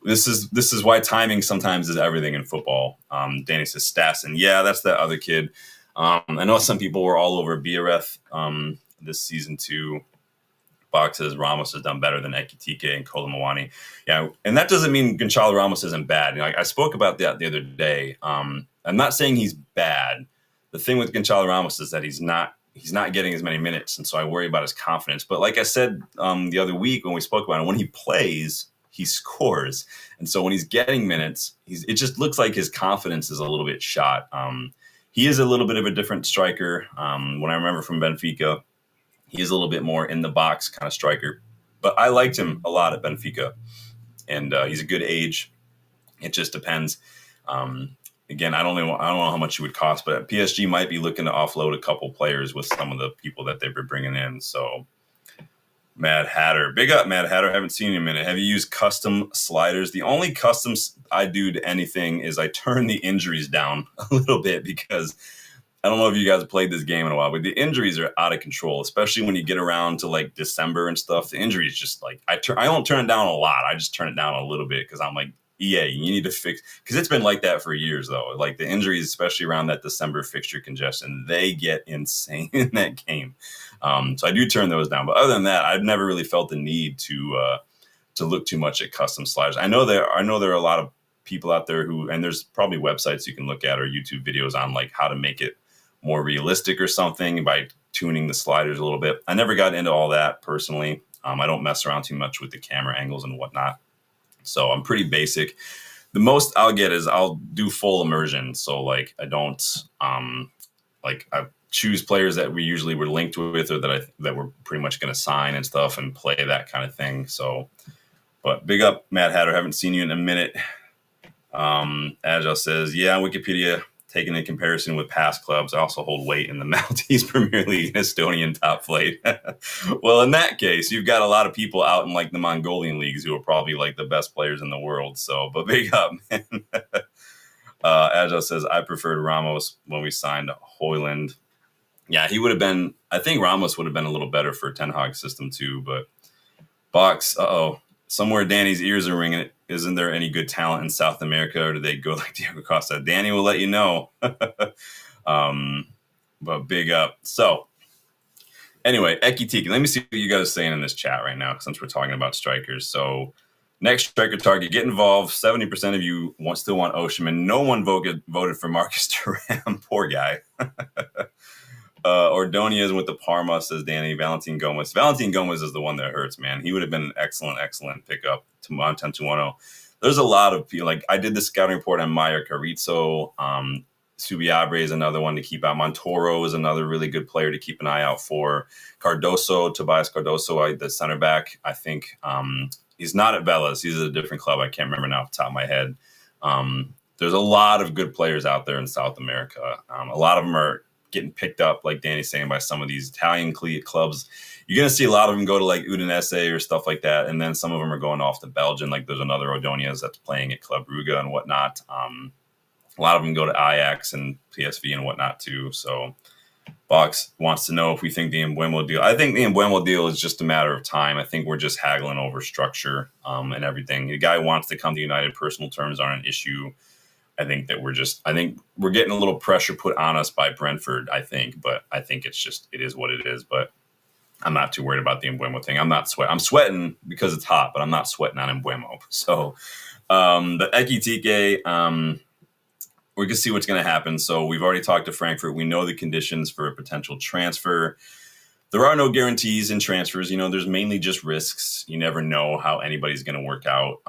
this is why timing sometimes is everything in football. Danny says Stassen. Yeah, that's that other kid. I know some people were all over Biarritz this season too. Box says Ramos has done better than Ekitike and Kolomoani. Yeah, and that doesn't mean Gonçalo Ramos isn't bad. I spoke about that the other day. I'm not saying he's bad. The thing with Gonçalo Ramos is that he's not getting as many minutes, and so I worry about his confidence. But like I said the other week when we spoke about it, when he plays, he scores, and so when he's getting minutes, it just looks like his confidence is a little bit shot. He is a little bit of a different striker. When I remember from Benfica, he is a little bit more in the box kind of striker, but I liked him a lot at Benfica, and he's a good age. It just depends. Again, I don't know how much it would cost, but PSG might be looking to offload a couple players with some of the people that they've been bringing in. So, Mad Hatter, big up, Mad Hatter. Haven't seen you in a minute. Have you used custom sliders? The only customs I do to anything is I turn the injuries down a little bit because I don't know if you guys have played this game in a while, but the injuries are out of control, especially when you get around to like December and stuff. The injuries just like I don't turn it down a lot. I just turn it down a little bit because I'm like, EA, you need to fix, because it's been like that for years though. Like the injuries, especially around that December fixture congestion, they get insane in that game. So I do turn those down. But other than that, I've never really felt the need to look too much at custom sliders. I know there are a lot of people out there and there's probably websites you can look at or YouTube videos on like how to make it more realistic or something by tuning the sliders a little bit. I never got into all that personally. I don't mess around too much with the camera angles and whatnot. So I'm pretty basic. The most I'll get is I'll do full immersion. So like I don't I choose players that we usually were linked with or that we're pretty much going to sign and stuff and play that kind of thing. So, but big up, Mad Hatter. Haven't seen you in a minute. Agile says, yeah, Wikipedia, taken in comparison with past clubs, I also hold weight in the Maltese Premier League and Estonian top flight. Well, in that case, you've got a lot of people out in like the Mongolian leagues who are probably like the best players in the world. So, but big up, man. Agile says, I preferred Ramos when we signed Højlund. Yeah, he would have been, I think Ramos would have been a little better for Ten Hag's system too, but Box, somewhere Danny's ears are ringing. Isn't there any good talent in South America, or do they go like Diego Costa? Danny will let you know. But big up. So anyway, Ekitike, let me see what you guys are saying in this chat right now, since we're talking about strikers. So next striker target, get involved. 70% of you still want Osimhen. No one voted for Marcus Thuram. Poor guy. Ordonez went to Parma, says Danny. Valentin Gomez. Valentin Gomez is the one that hurts, man. He would have been an excellent pickup to 10-10. There's a lot of people. Like I did the scouting report on Mayer Carrizo. Subiabre is another one to keep out. Montoro is another really good player to keep an eye out for. Tobias Cardoso, the center back. I think he's not at Vélez. He's at a different club. I can't remember now off the top of my head. There's a lot of good players out there in South America. A lot of them are getting picked up, like Danny's saying, by some of these Italian clubs. You're going to see a lot of them go to like Udinese or stuff like that. And then some of them are going off to Belgium. Like there's another Ordonez that's playing at Club Brugge and whatnot. A lot of them go to Ajax and PSV and whatnot too. So Box wants to know if we think the Mbeumo deal. I think the Mbeumo deal is just a matter of time. I think we're just haggling over structure and everything. The guy wants to come to United. Personal terms aren't an issue. I think we're getting a little pressure put on us by Brentford, but I think it is what it is. But I'm not too worried about the Mbeumo thing. I'm sweating because it's hot, but I'm not sweating on Mbeumo. So, the Ekitike, we're going to see what's going to happen. So we've already talked to Frankfurt. We know the conditions for a potential transfer. There are no guarantees in transfers. There's mainly just risks. You never know how anybody's going to work out.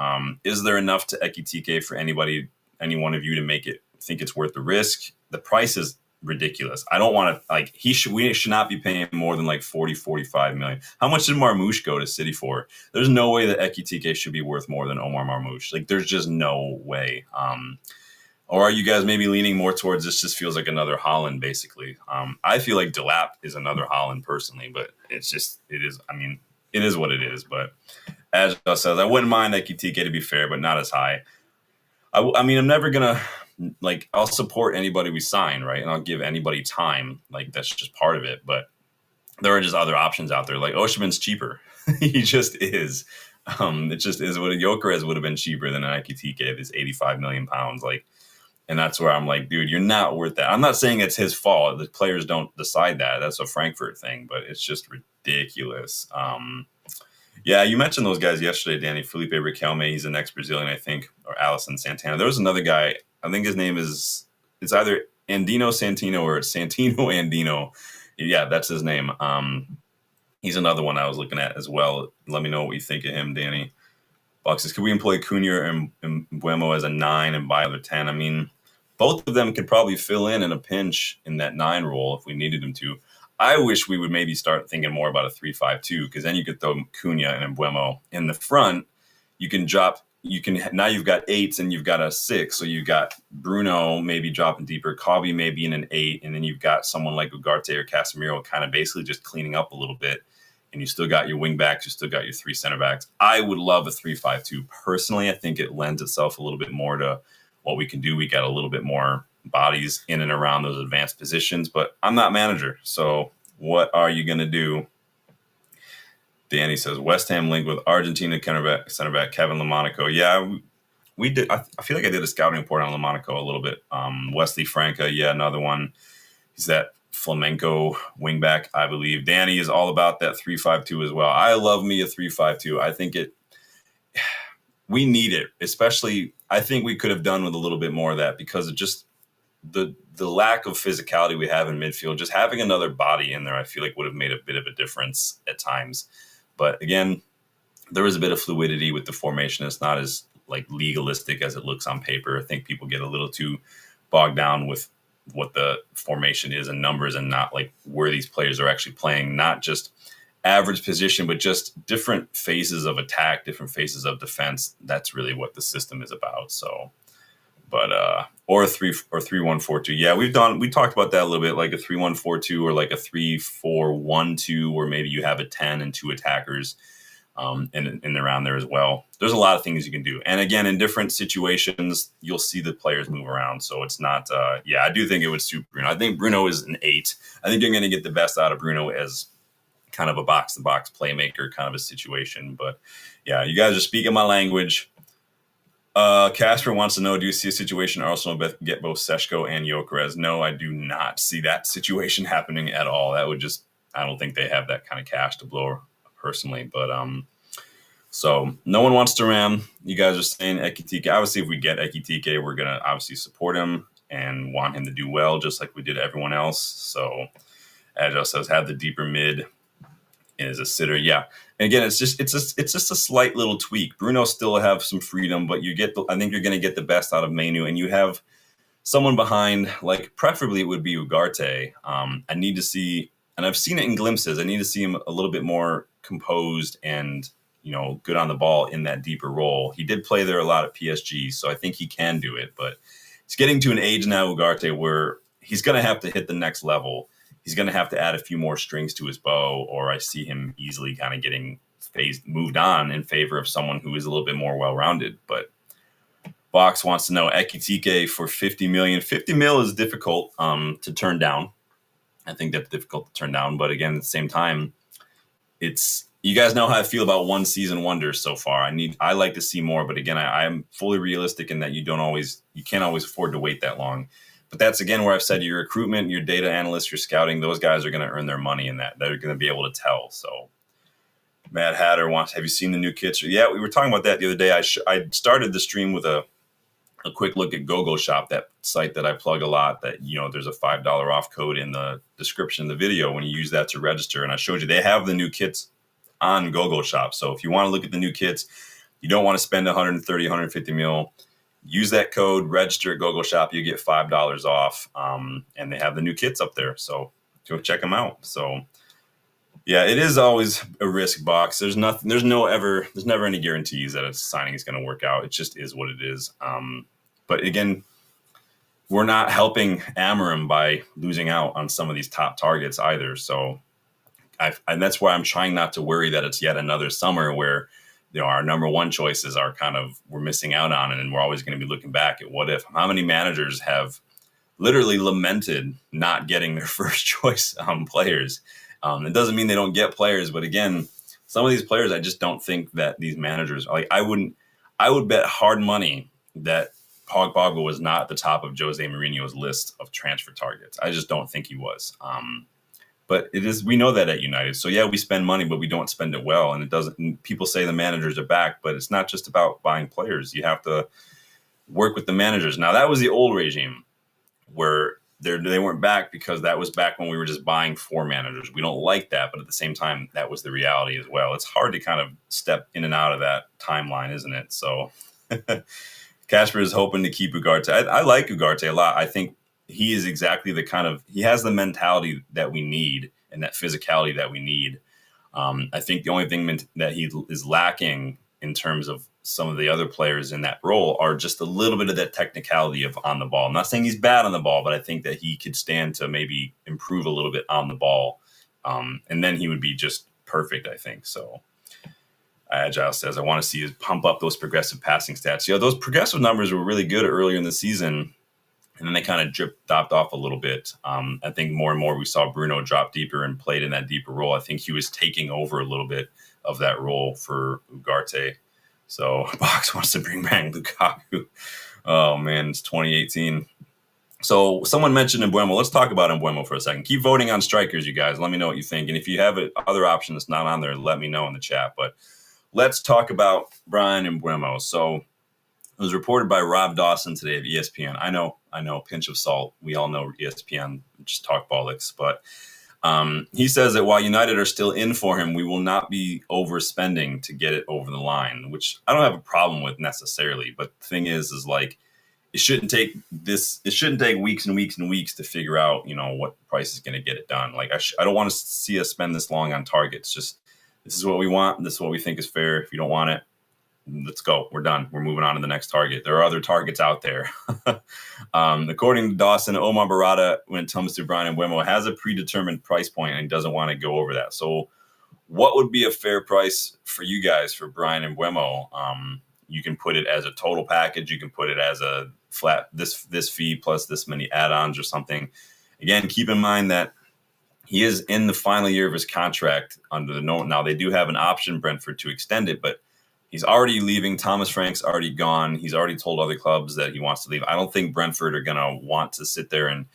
Is there enough to Ekitike for any one of you to make it think it's worth the risk? The price is ridiculous. I don't want to like we should not be paying more than like 40, 45 million. How much did Marmoush go to City for? There's no way that Ekitike should be worth more than Omar Marmoush. Like there's just no way. Or are you guys maybe leaning more towards this just feels like another Holland, basically? I feel like Delap is another Holland personally, but it is. I mean, it is what it is. But as I said, I wouldn't mind Ekitike to be fair, but not as high. I mean, I'm never going to, like, I'll support anybody we sign, right? And I'll give anybody time. Like, that's just part of it. But there are just other options out there. Like, Oshiman's cheaper. He just is. It just is what a Gyokeres would have been cheaper than an Ekitike. It's 85 million pounds. Like, and that's where I'm like, dude, you're not worth that. I'm not saying it's his fault. The players don't decide that. That's a Frankfurt thing, but it's just ridiculous. Yeah, you mentioned those guys yesterday, Danny. Felipe Riquelme, he's the next Brazilian, I think, or Alisson Santana. There was another guy. I think his name is, it's either Andino Santino or it's Santino Andino. Yeah, that's his name. He's another one I was looking at as well. Let me know what you think of him, Danny. Boxes. Could we employ Cunha and Buemo as a 9 and buy other 10? I mean, both of them could probably fill in a pinch in that 9 role if we needed them to. I wish we would maybe start thinking more about a 3-5-2 because then you could throw Cunha and Buemo in the front. You can drop. Now you've got 8s and you've got a 6. So you've got Bruno maybe dropping deeper, Kobe maybe in an 8, and then you've got someone like Ugarte or Casemiro kind of basically just cleaning up a little bit. And you still got your wing backs, you still got your 3 center backs. I would love a 3-5-2. Personally, I think it lends itself a little bit more to what we can do. We got a little bit more bodies in and around those advanced positions, but I'm not manager. So what are you going to do? Danny says, West Ham linked with Argentina center back Kevin Lamonaco. Yeah, we did. I feel like I did a scouting report on Lamonaco a little bit. Wesley Franca, yeah, another one. He's that flamenco wingback, I believe. Danny is all about that 3-5-2 as well. I love me a 3-5-2. I think we need it, especially I think we could have done with a little bit more of that because of just the lack of physicality we have in midfield. Just having another body in there, I feel like would have made a bit of a difference at times. But again, there is a bit of fluidity with the formation. It's not as like legalistic as it looks on paper. I think people get a little too bogged down with what the formation is and numbers and not like where these players are actually playing, not just average position, but just different phases of attack, different phases of defense. That's really what the system is about. So, but, or a 3-1-4-2. Yeah, we talked about that a little bit, like a 3-1-4-2 or like a 3-4-1-2, where maybe you have a 10 and 2 attackers and around there as well. There's a lot of things you can do. And again, in different situations, you'll see the players move around. So it's not, I do think it would suit Bruno. I think Bruno is an 8. I think you're going to get the best out of Bruno as kind of a box-to-box playmaker kind of a situation. But yeah, you guys are speaking my language. Casper wants to know, do you see a situation Arsenal get both Seshko and Gyokeres? No, I do not see that situation happening at all. That would just, I don't think they have that kind of cash to blow personally. But so no one wants to ram. You guys are saying Ekitike. Obviously, if we get Ekitike, we're going to obviously support him and want him to do well, just like we did everyone else. So Agile says, have the deeper mid is a sitter. Yeah. And again, it's just a slight little tweak. Bruno still have some freedom, but I think you're going to get the best out of Mainu, and you have someone behind, like preferably it would be Ugarte. I need to see, and I've seen it in glimpses, I need to see him a little bit more composed and, good on the ball in that deeper role. He did play there a lot at PSG, so I think he can do it, but he's getting to an age now, Ugarte, where he's going to have to hit the next level. He's going to have to add a few more strings to his bow, or I see him easily kind of getting moved on in favor of someone who is a little bit more well-rounded. But Box wants to know Ekitike for 50 million. 50 mil is difficult to turn down. I think that's difficult to turn down. But again, at the same time, you guys know how I feel about one season wonders so far. I like to see more, but again, I'm fully realistic in that you can't always afford to wait that long. But that's, again, where I've said your recruitment, your data analysts, your scouting, those guys are going to earn their money in that. They're going to be able to tell. So Mad Hatter wants, have you seen the new kits? Yeah, we were talking about that the other day. I started the stream with a quick look at GoGoalShop, that site that I plug a lot, that, there's a $5 off code in the description of the video when you use that to register. And I showed you they have the new kits on GoGoalShop. So if you want to look at the new kits, you don't want to spend 130, 150 mil. use that code, register at GoGoalShop, you get $5 off. And they have the new kits up there, so go check them out. So yeah, it is always a risk box. There's never any guarantees that a signing is going to work out. It just is what it is. But again, we're not helping Amorim by losing out on some of these top targets either. So and that's why I'm trying not to worry that it's yet another summer where, our number one choices are we're missing out on it. And we're always going to be looking back at what if. How many managers have literally lamented not getting their first choice players? It doesn't mean they don't get players, but again, some of these players, I just don't think that these managers I would bet hard money that Pogba was not at the top of Jose Mourinho's list of transfer targets. I just don't think he was. But it is, we know that at United. So yeah, we spend money, but we don't spend it well. And it doesn't, people say the managers are back, but it's not just about buying players. You have to work with the managers. Now that was the old regime where they weren't back because that was back when we were just buying for managers. We don't like that, but at the same time, that was the reality as well. It's hard to kind of step in and out of that timeline, isn't it? So Casper is hoping to keep Ugarte. I like Ugarte a lot. I think he is exactly he has the mentality that we need and that physicality that we need. I think the only thing that he is lacking in terms of some of the other players in that role are just a little bit of that technicality of on the ball. I'm not saying he's bad on the ball, but I think that he could stand to maybe improve a little bit on the ball. And then he would be just perfect, I think. So Agile says, I want to see you pump up those progressive passing stats. Those progressive numbers were really good earlier in the season, and then they kind of dropped off a little bit. I think more and more we saw Bruno drop deeper and played in that deeper role. I think he was taking over a little bit of that role for Ugarte. So Box wants to bring back Lukaku. Oh, man, it's 2018. So someone mentioned Mbeumo. Let's talk about Mbeumo for a second. Keep voting on strikers, you guys. Let me know what you think. And if you have other option that's not on there, let me know in the chat. But let's talk about Bryan Mbeumo. So it was reported by Rob Dawson today of ESPN. I know, pinch of salt. We all know ESPN, just talk bollocks. But he says that while United are still in for him, we will not be overspending to get it over the line, which I don't have a problem with necessarily. But the thing is it shouldn't take weeks and weeks and weeks to figure out, what price is going to get it done. Like I don't want to see us spend this long on targets. Just this is what we want. This is what we think is fair. If you don't want it, let's go. We're done. We're moving on to the next target. There are other targets out there. According to Dawson, Omar Barada, when it comes to Bryan Mbeumo, has a predetermined price point and doesn't want to go over that. So what would be a fair price for you guys for Bryan Mbeumo? You can put it as a total package. You can put it as a flat, this fee plus this many add-ons or something. Again, keep in mind that he is in the final year of his contract under the note. Now, they do have an option, Brentford, to extend it, but he's already leaving. Thomas Frank's already gone. He's already told other clubs that he wants to leave. I don't think Brentford are going to want to sit there and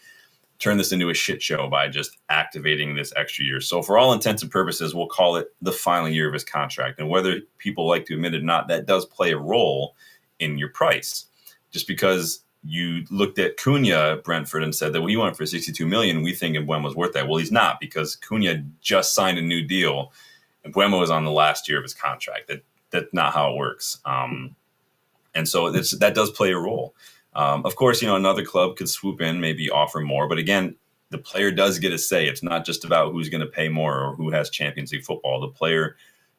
turn this into a shit show by just activating this extra year. So for all intents and purposes, we'll call it the final year of his contract. And whether people like to admit it or not, that does play a role in your price. Just because you looked at Cunha at Brentford and said that he went for 62 million, we think Mbeumo was worth that. Well, he's not, because Cunha just signed a new deal. Mbeumo is on the last year of his contract. That's not how it works. And so that does play a role. Of course, another club could swoop in, maybe offer more. But again, the player does get a say. It's not just about who's going to pay more or who has Champions League football. The player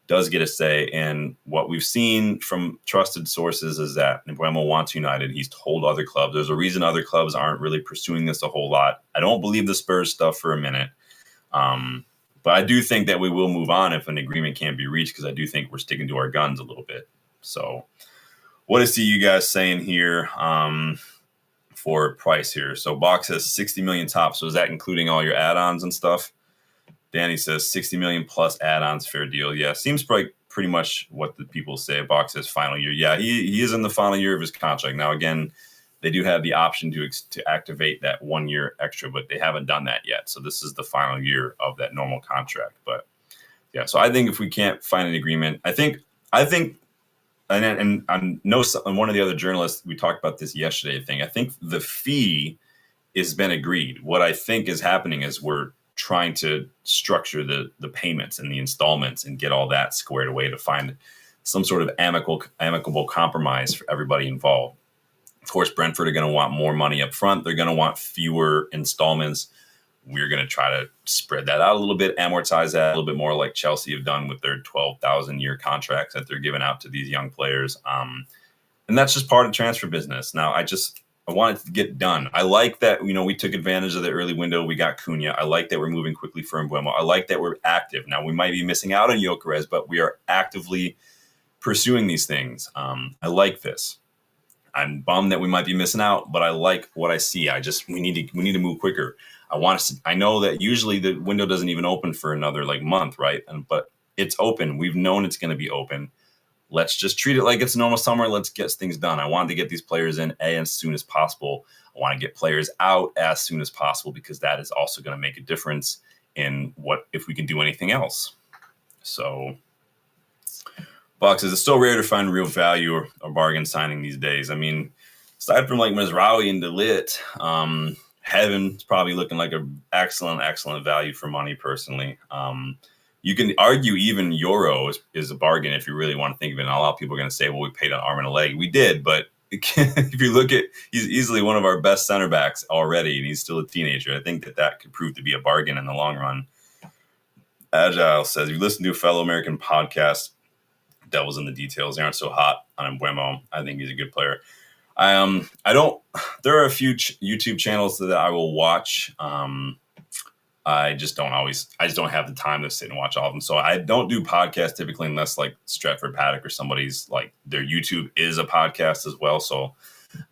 does get a say. And what we've seen from trusted sources is that Mbeumo wants United. He's told other clubs. There's a reason other clubs aren't really pursuing this a whole lot. I don't believe the Spurs stuff for a minute. But I do think that we will move on if an agreement can't be reached, because I do think we're sticking to our guns a little bit. So what I see you guys saying here for price here. So Box says 60 million top. So is that including all your add-ons and stuff? Danny says 60 million plus add-ons, fair deal. Yeah, seems pretty much what the people say. Box says final year. Yeah, he is in the final year of his contract. Now, again, they do have the option to activate that 1 year extra, but they haven't done that yet. So this is the final year of that normal contract. But yeah, so I think if we can't find an agreement, I think, and I know one of the other journalists, we talked about this yesterday thing. I think the fee has been agreed. What I think is happening is we're trying to structure the payments and the installments and get all that squared away to find some sort of amicable compromise for everybody involved. Of course, Brentford are going to want more money up front. They're going to want fewer installments. We're going to try to spread that out a little bit, amortize that a little bit more like Chelsea have done with their 12,000-year contracts that they're giving out to these young players. And that's just part of transfer business. Now, I want it to get done. I like that, we took advantage of the early window. We got Cunha. I like that we're moving quickly for Mbeumo. I like that we're active. Now, we might be missing out on Gyokeres, but we are actively pursuing these things. I like this. I'm bummed that we might be missing out, but I like what I see. We need to move quicker. I know that usually the window doesn't even open for another month, right? But it's open. We've known it's going to be open. Let's just treat it like it's normal summer. Let's get things done. I want to get these players in as soon as possible. I want to get players out as soon as possible because that is also going to make a difference in if we can do anything else. So, Boxes, it's so rare to find real value or bargain signing these days. I mean, aside from Mazraoui and De Ligt, Heaven's probably looking like an excellent value for money personally. You can argue even Euro is a bargain if you really want to think of it. And a lot of people are going to say, well, we paid an arm and a leg. We did, but if you look at, he's easily one of our best center backs already, and he's still a teenager. I think that could prove to be a bargain in the long run. Agile says, you listen to a fellow American podcast, Devils in the Details. They aren't so hot on Mbeumo. I think he's a good player. There are a few YouTube channels that I will watch. I just don't have the time to sit and watch all of them. So I don't do podcasts typically unless Stratford Paddock or somebody's their YouTube is a podcast as well. So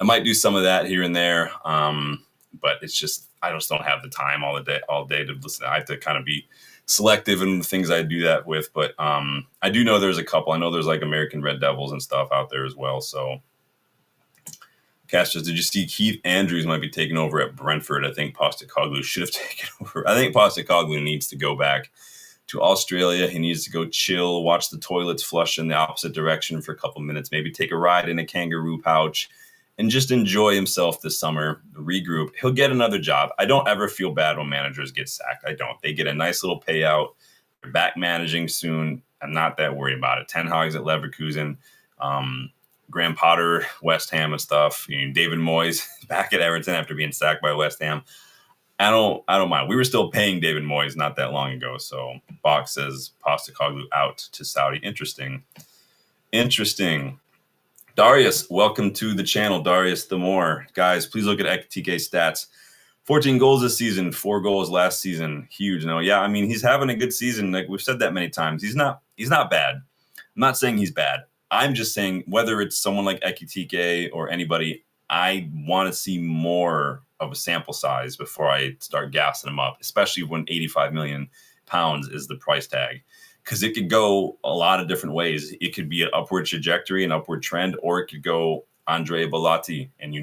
I might do some of that here and there. But it's just, I just don't have the time all day to listen. I have to kind of be selective in the things I do that with. But I do know there's a couple. I know there's American Red Devils and stuff out there as well. So Castros, did you see Keith Andrews might be taking over at Brentford? I think Postecoglou should have taken over. I think Postecoglou needs to go back to Australia. He needs to go chill, watch the toilets flush in the opposite direction for a couple minutes, maybe take a ride in a kangaroo pouch and just enjoy himself this summer, regroup. He'll get another job. I don't ever feel bad when managers get sacked. I don't. They get a nice little payout. They're back managing soon. I'm not that worried about it. Ten Hag's at Leverkusen. Graham Potter, West Ham and stuff. David Moyes back at Everton after being sacked by West Ham. I don't mind. We were still paying David Moyes not that long ago. So Box says Postecoglou out to Saudi. Interesting. Darius, welcome to the channel. Darius the Moore. Guys, please look at Ekitike's stats. 14 goals this season, 4 goals last season. Huge. No, yeah, I mean, he's having a good season. We've said that many times. He's not bad. I'm not saying he's bad. I'm just saying whether it's someone like Ekitike or anybody, I want to see more of a sample size before I start gassing him up, especially when 85 million pounds is the price tag. Because it could go a lot of different ways. It could be an upward trajectory, an upward trend, or it could go Andrea Bellotti. And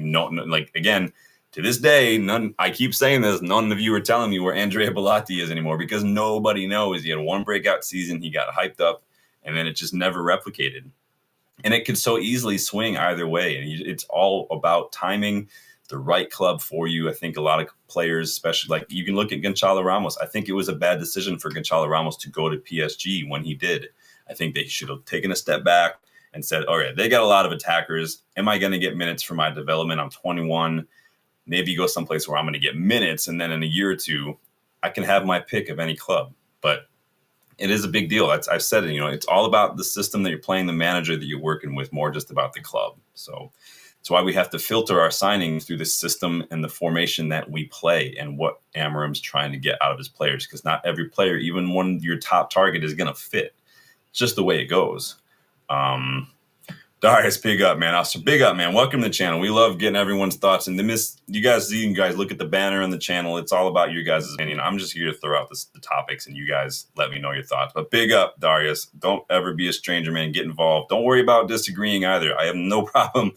again, to this day, I keep saying this, none of you are telling me where Andrea Bellotti is anymore because nobody knows. He had one breakout season, he got hyped up, and then it just never replicated. And it could so easily swing either way. And it's all about timing, the right club for you. I think a lot of players, especially you can look at Gonçalo Ramos. I think it was a bad decision for Gonçalo Ramos to go to PSG when he did. I think they should have taken a step back and said, all right, they got a lot of attackers. Am I going to get minutes for my development? I'm 21. Maybe go someplace where I'm going to get minutes. And then in a year or two, I can have my pick of any club. But it is a big deal. I've said it, it's all about the system that you're playing, the manager that you're working with, more just about the club. So that's why we have to filter our signings through the system and the formation that we play and what Amorim's trying to get out of his players. Because not every player, even when your top target, is going to fit. It's just the way it goes. Darius, big up, man. Big up, man. Welcome to the channel. We love getting everyone's thoughts. And you guys look at the banner on the channel. It's all about your guys' opinion. I'm just here to throw out the topics, and you guys let me know your thoughts. But big up, Darius. Don't ever be a stranger, man. Get involved. Don't worry about disagreeing either. I have no problem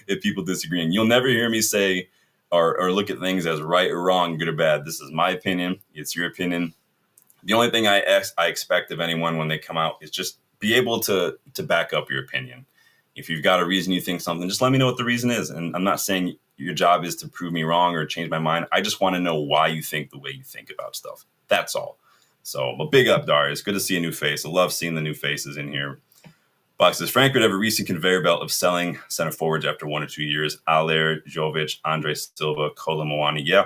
if people disagree. And you'll never hear me say or look at things as right or wrong, good or bad. This is my opinion. It's your opinion. The only thing I expect of anyone when they come out is just be able to back up your opinion. If you've got a reason you think something, just let me know what the reason is. And I'm not saying your job is to prove me wrong or change my mind. I just want to know why you think the way you think about stuff. That's all. So, but big up, Darius. Good to see a new face. I love seeing the new faces in here. Box says, Frankfurt have a recent conveyor belt of selling center forwards after 1 or 2 years. Aller, Jovic, Andre Silva, Kolomoani. Yeah,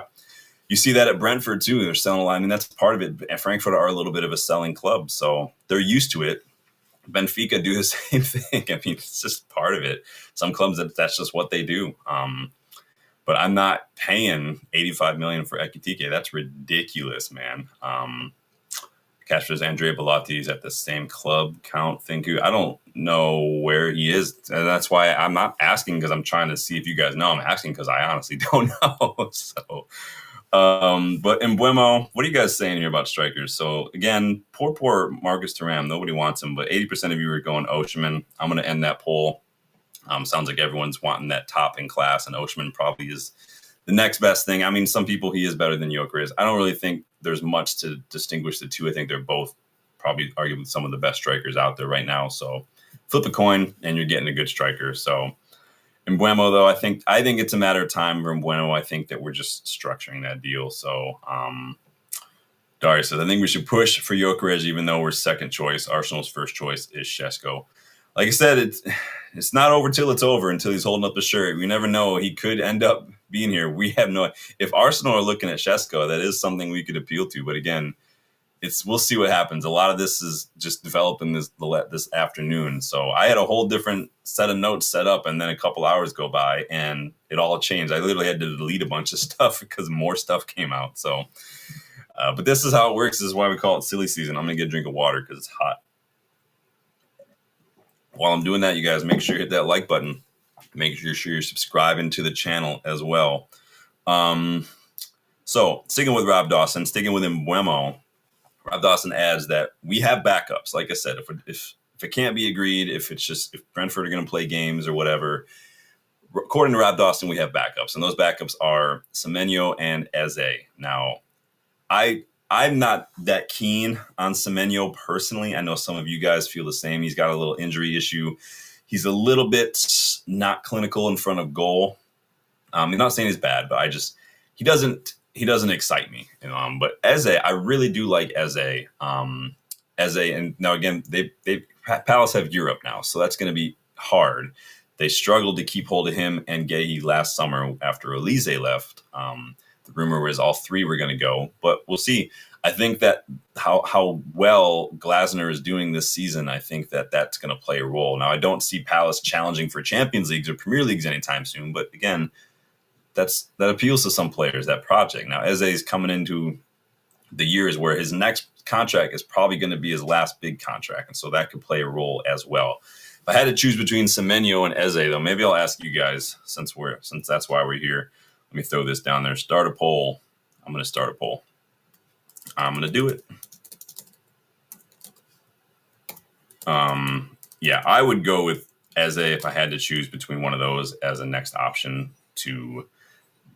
you see that at Brentford too. They're selling a lot. I mean, that's part of it. And Frankfurt are a little bit of a selling club, so they're used to it. Benfica do the same thing. I mean, it's just part of it. Some clubs, that's just what they do. But I'm not paying $85 million for Ekitike. That's ridiculous, man. Casper's Andrea Bellotti is at the same club count. Thank you. I don't know where he is. And that's why I'm not asking because I'm trying to see if you guys know. I'm asking because I honestly don't know. So, but in Buemo, what are you guys saying here about strikers? So again, poor Marcus Thuram. Nobody wants him, but 80% of you are going Osimhen. I'm going to end that poll. Sounds like everyone's wanting that top in class, and Osimhen probably is the next best thing. I mean, some people, he is better than Gyokeres. I don't really think there's much to distinguish the two. I think they're both probably arguably some of the best strikers out there right now. So flip a coin and you're getting a good striker. So in Buemo, though, I think it's a matter of time for Buemo. I think that we're just structuring that deal. So Darius says, I think we should push for Gyokeres, even though we're second choice. Arsenal's first choice is Šeško. Like I said, it's not over till it's over, until he's holding up the shirt. We never know. He could end up being here. We have no. If Arsenal are looking at Šeško, that is something we could appeal to. But again, we'll see what happens. A lot of this is just developing this afternoon. So I had a whole different set of notes set up, and then a couple hours go by, and it all changed. I literally had to delete a bunch of stuff because more stuff came out. So, but this is how it works. This is why we call it silly season. I'm gonna get a drink of water because it's hot. While I'm doing that, you guys make sure you hit that like button. Make sure you're subscribing to the channel as well. So sticking with Rob Dawson, sticking with Mbeumo, Rob Dawson adds that we have backups. Like I said, if it can't be agreed, if Brentford are going to play games or whatever, according to Rob Dawson, we have backups, and those backups are Semenyo and Eze. Now, I'm not that keen on Semenyo personally. I know some of you guys feel the same. He's got a little injury issue. He's a little bit not clinical in front of goal. I'm not saying he's bad, but he doesn't excite me. But Eze, I really do like Eze. Eze, and now again, Palace have Europe now, so that's going to be hard. They struggled to keep hold of him and Guehi last summer after Elise left. The rumor was all three were going to go, but we'll see. I think that how well Glasner is doing this season, I think that's going to play a role. Now, I don't see Palace challenging for Champions Leagues or Premier Leagues anytime soon, but again, that appeals to some players, that project. Now, Eze is coming into the years where his next contract is probably going to be his last big contract, and so that could play a role as well. If I had to choose between Semenyo and Eze, though, maybe I'll ask you guys, since that's why we're here. Let me throw this down there. Start a poll. I'm going to start a poll. I'm going to do it. Yeah, I would go with Eze if I had to choose between one of those as a next option to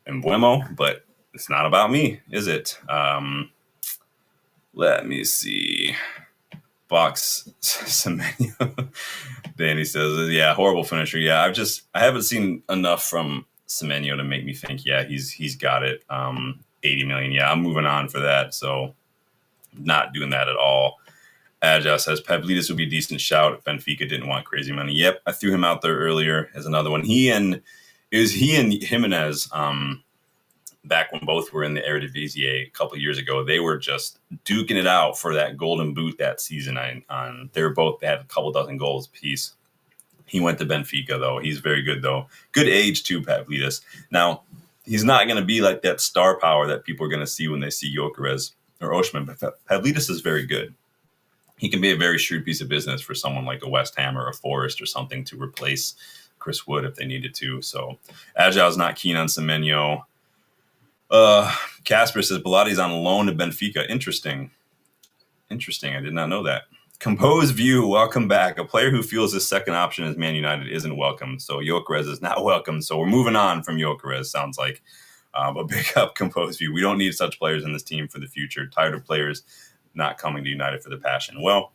Mbeumo, but it's not about me, is it? Let me see. Box Semenyo. Danny says, yeah, horrible finisher. Yeah, I haven't seen enough from Semenyo to make me think, yeah, he's got it. 80 million. Yeah, I'm moving on for that. So not doing that at all. Agile says Pavlidis would be a decent shout if Benfica didn't want crazy money. Yep, I threw him out there earlier as another one. He and Jimenez, back when both were in the Eredivisie a couple of years ago, they were just duking it out for that golden boot that season. They had a couple dozen goals apiece. He went to Benfica, though. He's very good, though. Good age, too, Pavlidis. Now, he's not going to be like that star power that people are going to see when they see Gyokeres or Osimhen, but Pavlidis is very good. He can be a very shrewd piece of business for someone like a West Ham or a Forest or something to replace Chris Wood if they needed to. So Agile's not keen on Semenyo. Casper says Belotti's on loan to Benfica. Interesting. I did not know that. Composed View, welcome back. A player who feels his second option as Man United isn't welcome. So Gyokeres is not welcome. So we're moving on from Gyokeres, sounds like. But big up Composed View. We don't need such players in this team for the future. Tired of players not coming to United for the passion. Well,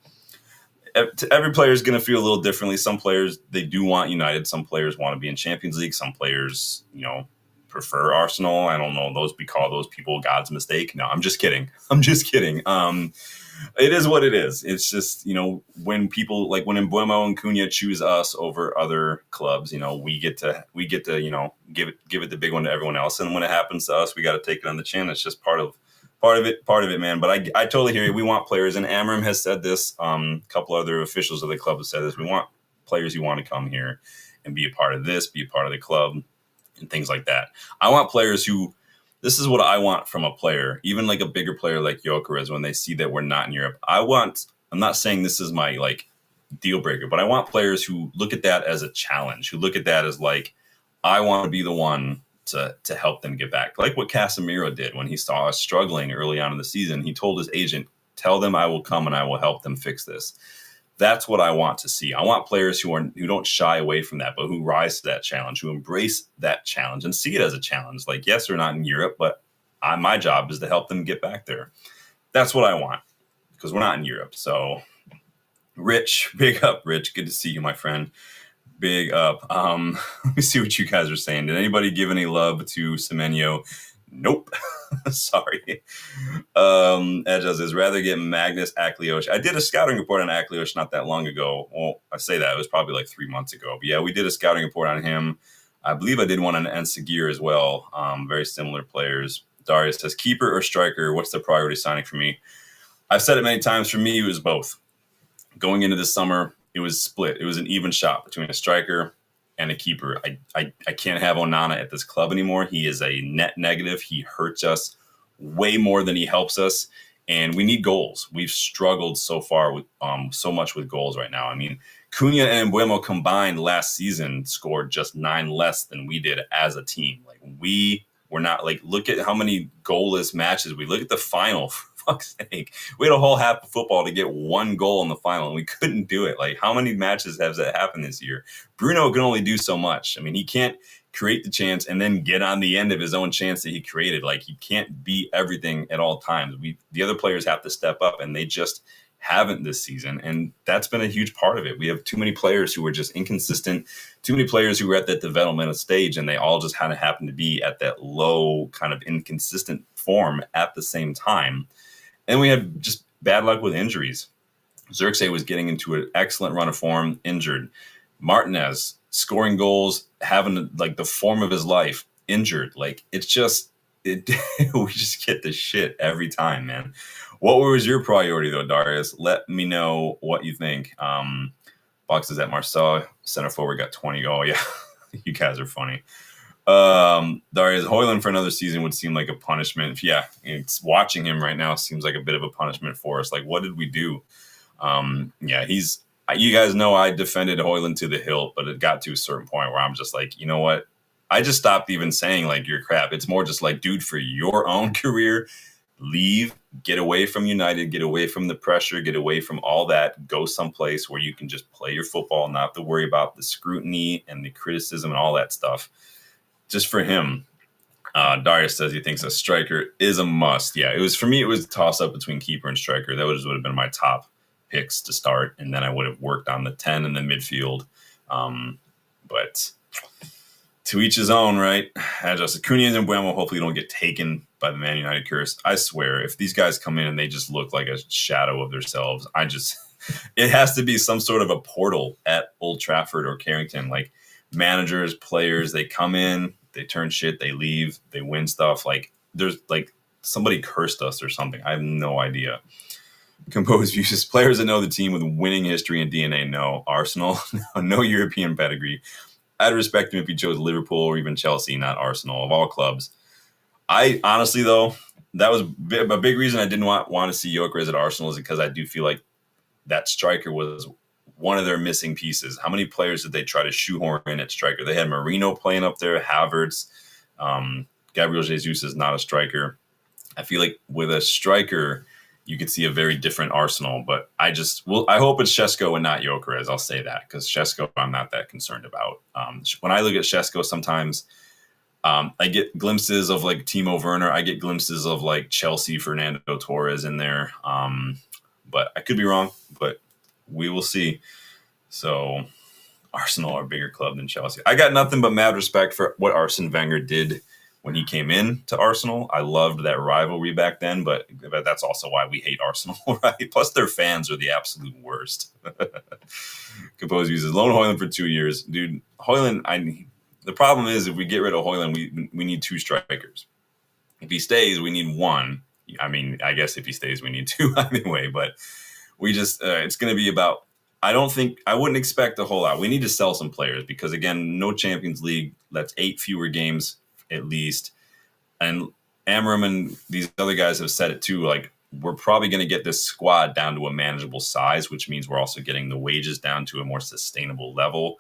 every player is going to feel a little differently. Some players, they do want United. Some players want to be in Champions League. Some players, prefer Arsenal. I don't know. We call those people God's mistake. No, I'm just kidding. It is what it is. It's just, when people like when Embuemo and Cunha choose us over other clubs, we get to give it the big one to everyone else. And when it happens to us, we got to take it on the chin. It's just part of it, man. But I totally hear you. We want players, and Amorim has said this. A couple other officials of the club have said this. We want players who want to come here and be a part of this, be a part of the club, and things like that. I want players who. This is what I want from a player, even like a bigger player like Gyokeres, when they see that we're not in Europe. I'm not saying this is my like deal breaker, but I want players who look at that as a challenge, who look at that as like, I want to be the one to help them get back. Like what Casemiro did when he saw us struggling early on in the season. He told his agent, tell them I will come and I will help them fix this. That's what I want to see. I want players who don't shy away from that, but who rise to that challenge, who embrace that challenge and see it as a challenge. Like, yes, they're not in Europe, but my job is to help them get back there. That's what I want because we're not in Europe. So, Rich, big up, Rich. Good to see you, my friend. Big up. Let me see what you guys are saying. Did anybody give any love to Semenyo? Nope. Sorry. Edges is rather get Magnus Aklios. I did a scouting report on Aklios not that long ago. Well, I say that it was probably like 3 months ago. But yeah, we did a scouting report on him. I believe I did one on Ensagir as well. Very similar players. Darius says keeper or striker. What's the priority signing for me? I've said it many times. For me, it was both. Going into the summer, it was split. It was an even shot between a striker and a keeper. I can't have Onana at this club anymore. He is a net negative. He hurts us way more than he helps us. And we need goals. We've struggled so far with so much with goals right now. I mean, Cunha and Embuemo combined last season scored just 9 less than we did as a team. Like we were not like, look at how many goalless matches we look at the final. Fuck's sake. We had a whole half of football to get 1 goal in the final, and we couldn't do it. Like, how many matches has that happened this year? Bruno can only do so much. I mean, he can't create the chance and then get on the end of his own chance that he created. Like, he can't be everything at all times. The other players have to step up, and they just haven't this season, and that's been a huge part of it. We have too many players who are just inconsistent, too many players who are at that developmental stage, and they all just kind of happen to be at that low, kind of inconsistent form at the same time. And we had just bad luck with injuries. Xerxes was getting into an excellent run of form, injured. Martinez scoring goals, having like the form of his life, injured. Like we just get the shit every time, man. What was your priority though, Darius? Let me know what you think. Box is at Marcel, center forward got 20. Oh yeah, you guys are funny. Darius, Højlund for another season would seem like a punishment. Yeah, it's watching him right now seems like a bit of a punishment for us. Like, what did we do? Yeah, you guys know I defended Højlund to the hilt, but it got to a certain point where I'm just like, you know what? I just stopped even saying like you're crap. It's more just like, dude, for your own career, leave, get away from United, get away from the pressure, get away from all that, go someplace where you can just play your football, not have to worry about the scrutiny and the criticism and all that stuff. Just for him, Darius says he thinks a striker is a must. Yeah, for me, it was a toss-up between keeper and striker. That would have been my top picks to start, and then I would have worked on the 10 in the midfield. But to each his own, right? Just Cunha and Embuemo hopefully don't get taken by the Man United curse. I swear, if these guys come in and they just look like a shadow of themselves, it has to be some sort of a portal at Old Trafford or Carrington. Like, managers, players, they come in, they turn shit, they leave, they win stuff. Like, there's like somebody cursed us or something. I have no idea. Composed views. Players that know the team with winning history and DNA. No. Arsenal, no European pedigree. I'd respect him if he chose Liverpool or even Chelsea, not Arsenal, of all clubs. I honestly, though, that was a big reason I didn't want to see Gyokeres at Arsenal is because I do feel like that striker was one of their missing pieces. How many players did they try to shoehorn in at striker? They had Marino playing up there, Havertz. Gabriel Jesus is not a striker. I feel like with a striker, you could see a very different Arsenal. But I hope it's Šeško and not Gyokeres. I'll say that because Šeško I'm not that concerned about. When I look at Šeško, sometimes I get glimpses of like Timo Werner. I get glimpses of like Chelsea Fernando Torres in there. But I could be wrong, but we will see. So Arsenal are a bigger club than Chelsea. I got nothing but mad respect for what Arsene Wenger did when he came in to Arsenal. I loved that rivalry back then, but that's also why we hate Arsenal, right? Plus, their fans are the absolute worst. Compose uses loan Højlund for 2 years, dude. Højlund, the problem is if we get rid of Højlund, we need 2 strikers. If he stays, we need 1. I mean, I guess if he stays, we need 2 anyway. But we just it's going to be about. I wouldn't expect a whole lot. We need to sell some players because again, no Champions League. That's 8 fewer games at least. And Amorim and these other guys have said it too. Like we're probably going to get this squad down to a manageable size, which means we're also getting the wages down to a more sustainable level.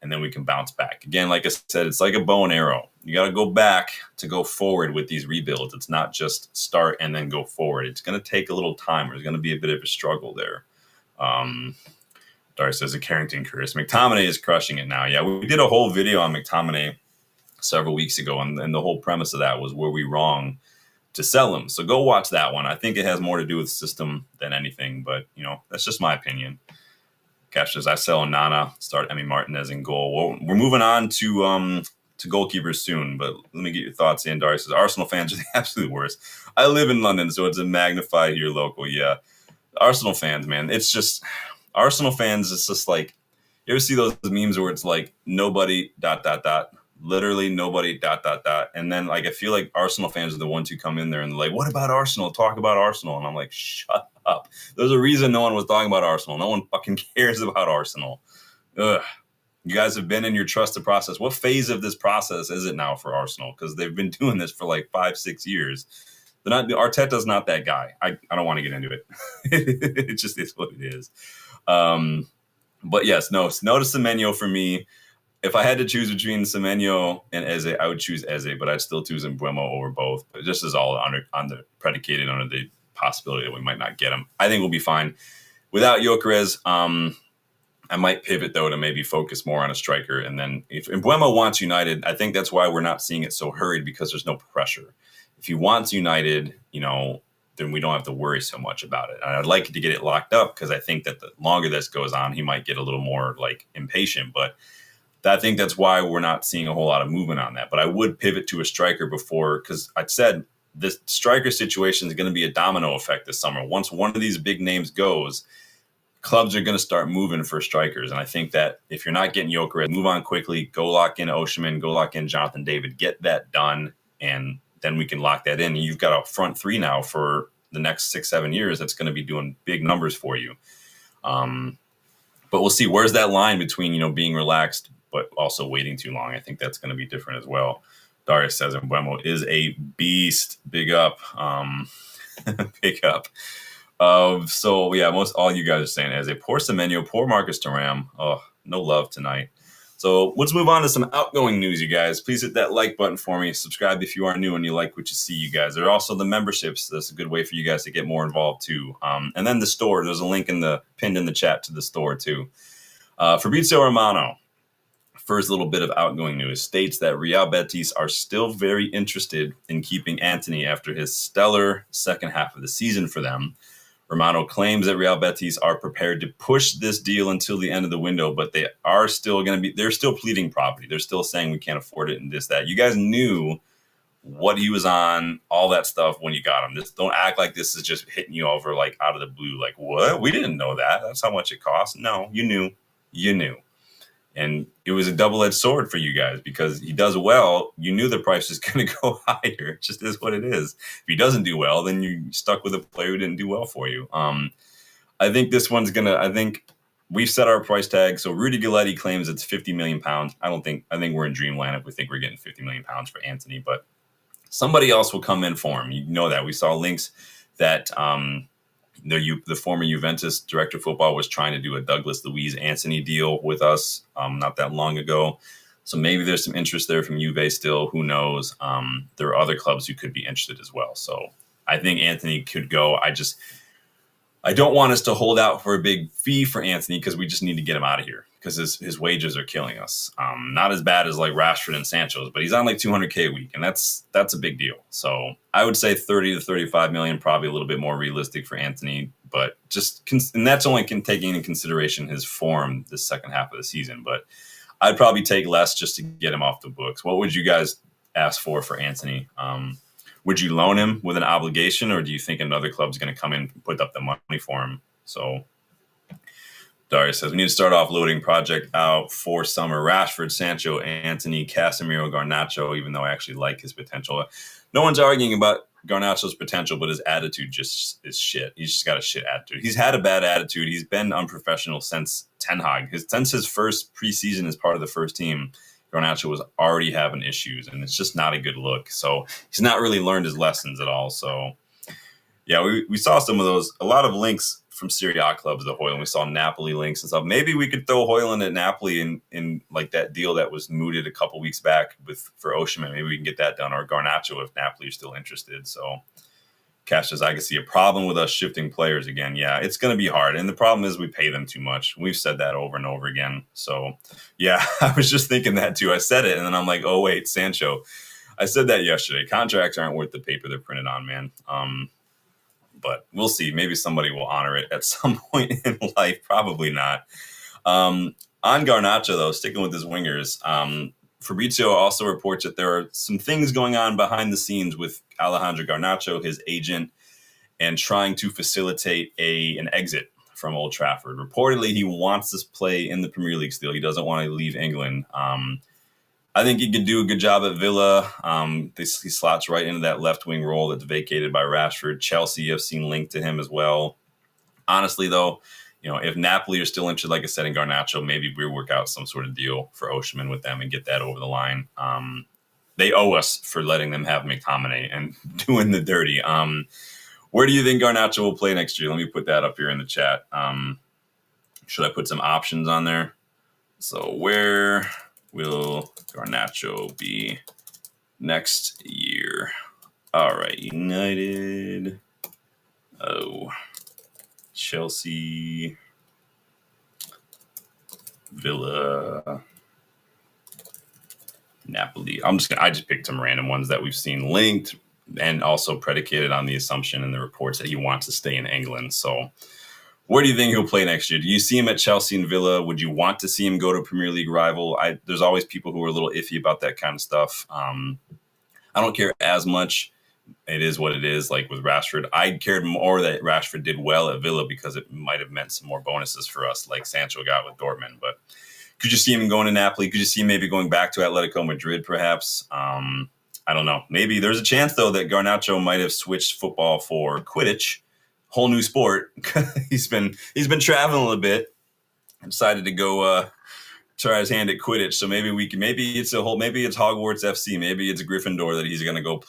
And then we can bounce back. Again, like I said, it's like a bow and arrow. You got to go back to go forward with these rebuilds. It's not just start and then go forward. It's going to take a little time. There's going to be a bit of a struggle there. Dar says a Carrington curse. McTominay is crushing it now. Yeah, we did a whole video on McTominay several weeks ago, and the whole premise of that was, were we wrong to sell him? So go watch that one. I think it has more to do with system than anything, but, that's just my opinion. Cash says, I sell Onana, start Emi Martinez in goal. Well, we're moving on to goalkeepers soon, but let me get your thoughts in. Dar says, Arsenal fans are the absolute worst. I live in London, so it's a magnified here local. Yeah, Arsenal fans, man, it's just... Arsenal fans, it's just like, you ever see those memes where it's like, nobody, ... literally nobody, ... And then, like, I feel like Arsenal fans are the ones who come in there and like, what about Arsenal? Talk about Arsenal. And I'm like, shut up. There's a reason no one was talking about Arsenal. No one fucking cares about Arsenal. Ugh. You guys have been in your trusted process. What phase of this process is it now for Arsenal? Because they've been doing this for like 5-6 years. Arteta's not that guy. I don't want to get into it. It just is what it is. But yes, no to Semenyo for me. If I had to choose between Semenyo and Eze, I would choose Eze, but I'd still choose Mbeumo over both. But this is all predicated under the possibility that we might not get him. I think we'll be fine without Gyokeres. I might pivot though to maybe focus more on a striker, and then if Mbeumo wants United, I think that's why we're not seeing it so hurried, because there's no pressure. If he wants United, then we don't have to worry so much about it. And I'd like to get it locked up, because I think that the longer this goes on, he might get a little more like impatient. But I think that's why we're not seeing a whole lot of movement on that. But I would pivot to a striker before, because I said this striker situation is going to be a domino effect this summer. Once one of these big names goes, clubs are going to start moving for strikers. And I think that if you're not getting Gyokeres, move on quickly, go lock in Osimhen, go lock in Jonathan David, get that done, and then we can lock that in. You've got a front 3 now for the next 6-7 years that's going to be doing big numbers for you. But we'll see. Where's that line between, being relaxed but also waiting too long? I think that's going to be different as well. Darius says Mbeumo is a beast. Big up. Big up. So, yeah, most all you guys are saying as a poor Semenyo, poor Marcus Thuram. Oh, no love tonight. So let's move on to some outgoing news, you guys. Please hit that like button for me. Subscribe if you are new and you like what you see, you guys. There are also the memberships. That's a good way for you guys to get more involved, too. And then the store. There's a link pinned in the chat to the store, too. Fabrizio Romano, first little bit of outgoing news, states that Real Betis are still very interested in keeping Antony after his stellar second half of the season for them. Romano claims that Real Betis are prepared to push this deal until the end of the window, but they are still they're still pleading property. They're still saying we can't afford it and this, that. You guys knew what he was on, all that stuff when you got him. Just don't act like this is just hitting you over like out of the blue. Like, what? We didn't know that. That's how much it costs. No, you knew. You knew. And it was a double-edged sword for you guys, because he does well. You knew the price was going to go higher. It just is what it is. If he doesn't do well, then you're stuck with a player who didn't do well for you. I think this one's going to – I think we've set our price tag. So Rudy Galletti claims it's £50 million. I think we're in dreamland if we think we're getting £50 million for Antony. But somebody else will come in for him. You know that. We saw links that the former Juventus director of football was trying to do a Douglas Luiz Antony deal with us not that long ago. So maybe there's some interest there from Juve still. Who knows? There are other clubs who could be interested as well. So I think Antony could go. I don't want us to hold out for a big fee for Antony, because we just need to get him out of here, because his wages are killing us. Not as bad as like Rashford and Sancho's, but he's on like $200K a week, and that's a big deal. So I would say 30 to 35 million, probably a little bit more realistic for Antony, but and that's only taking into consideration his form this second half of the season. But I'd probably take less just to get him off the books. What would you guys asked for Antony. Would you loan him with an obligation, or do you think another club's going to come in and put up the money for him? So Darius says, we need to start off loading project out for summer. Rashford, Sancho, Antony, Casemiro, Garnacho, even though I actually like his potential. No one's arguing about Garnacho's potential, but his attitude just is shit. He's just got a shit attitude. He's had a bad attitude. He's been unprofessional since Ten Hag. Since his first preseason as part of the first team, Garnacho was already having issues, and it's just not a good look. So he's not really learned his lessons at all. So, yeah, we saw some of those, a lot of links from Serie A clubs to Højlund. We saw Napoli links and stuff. Maybe we could throw Højlund at Napoli in like that deal that was mooted a couple weeks back for Osimhen. Maybe we can get that done, or Garnacho if Napoli are still interested. So Cash says, I can see a problem with us shifting players again. Yeah, it's going to be hard. And the problem is we pay them too much. We've said that over and over again. So, yeah, I was just thinking that too. I said it, and then I'm like, oh, wait, Sancho. I said that yesterday. Contracts aren't worth the paper they're printed on, man. But we'll see. Maybe somebody will honor it at some point in life. Probably not. On Garnacho, though, sticking with his wingers, Fabrizio also reports that there are some things going on behind the scenes with Alejandro Garnacho, his agent, and trying to facilitate an exit from Old Trafford. Reportedly, he wants to play in the Premier League still. He doesn't want to leave England. I think he could do a good job at Villa. He slots right into that left wing role that's vacated by Rashford. Chelsea, I've seen linked to him as well. Honestly, though, if Napoli are still interested, like I said, in Garnacho, maybe we work out some sort of deal for Osimhen with them and get that over the line. They owe us for letting them have McTominay and doing the dirty. Where do you think Garnacho will play next year? Let me put that up here in the chat. Should I put some options on there? So where will Garnacho be next year? All right, United. Oh, Chelsea, Villa, Napoli. I just picked some random ones that we've seen linked and also predicated on the assumption in the reports that he wants to stay in England. So where do you think he'll play next year? Do you see him at Chelsea and Villa? Would you want to see him go to a Premier League rival? There's always people who are a little iffy about that kind of stuff. I don't care as much. It is what it is. Like with Rashford, I cared more that Rashford did well at Villa because it might have meant some more bonuses for us, like Sancho got with Dortmund. But could you see him going to Napoli? Could you see him maybe going back to Atletico Madrid, perhaps? I don't know. Maybe there's a chance, though, that Garnacho might have switched football for Quidditch, whole new sport. he's been traveling a bit and decided to go try his hand at Quidditch. So maybe it's Hogwarts FC, maybe it's Gryffindor that he's going to go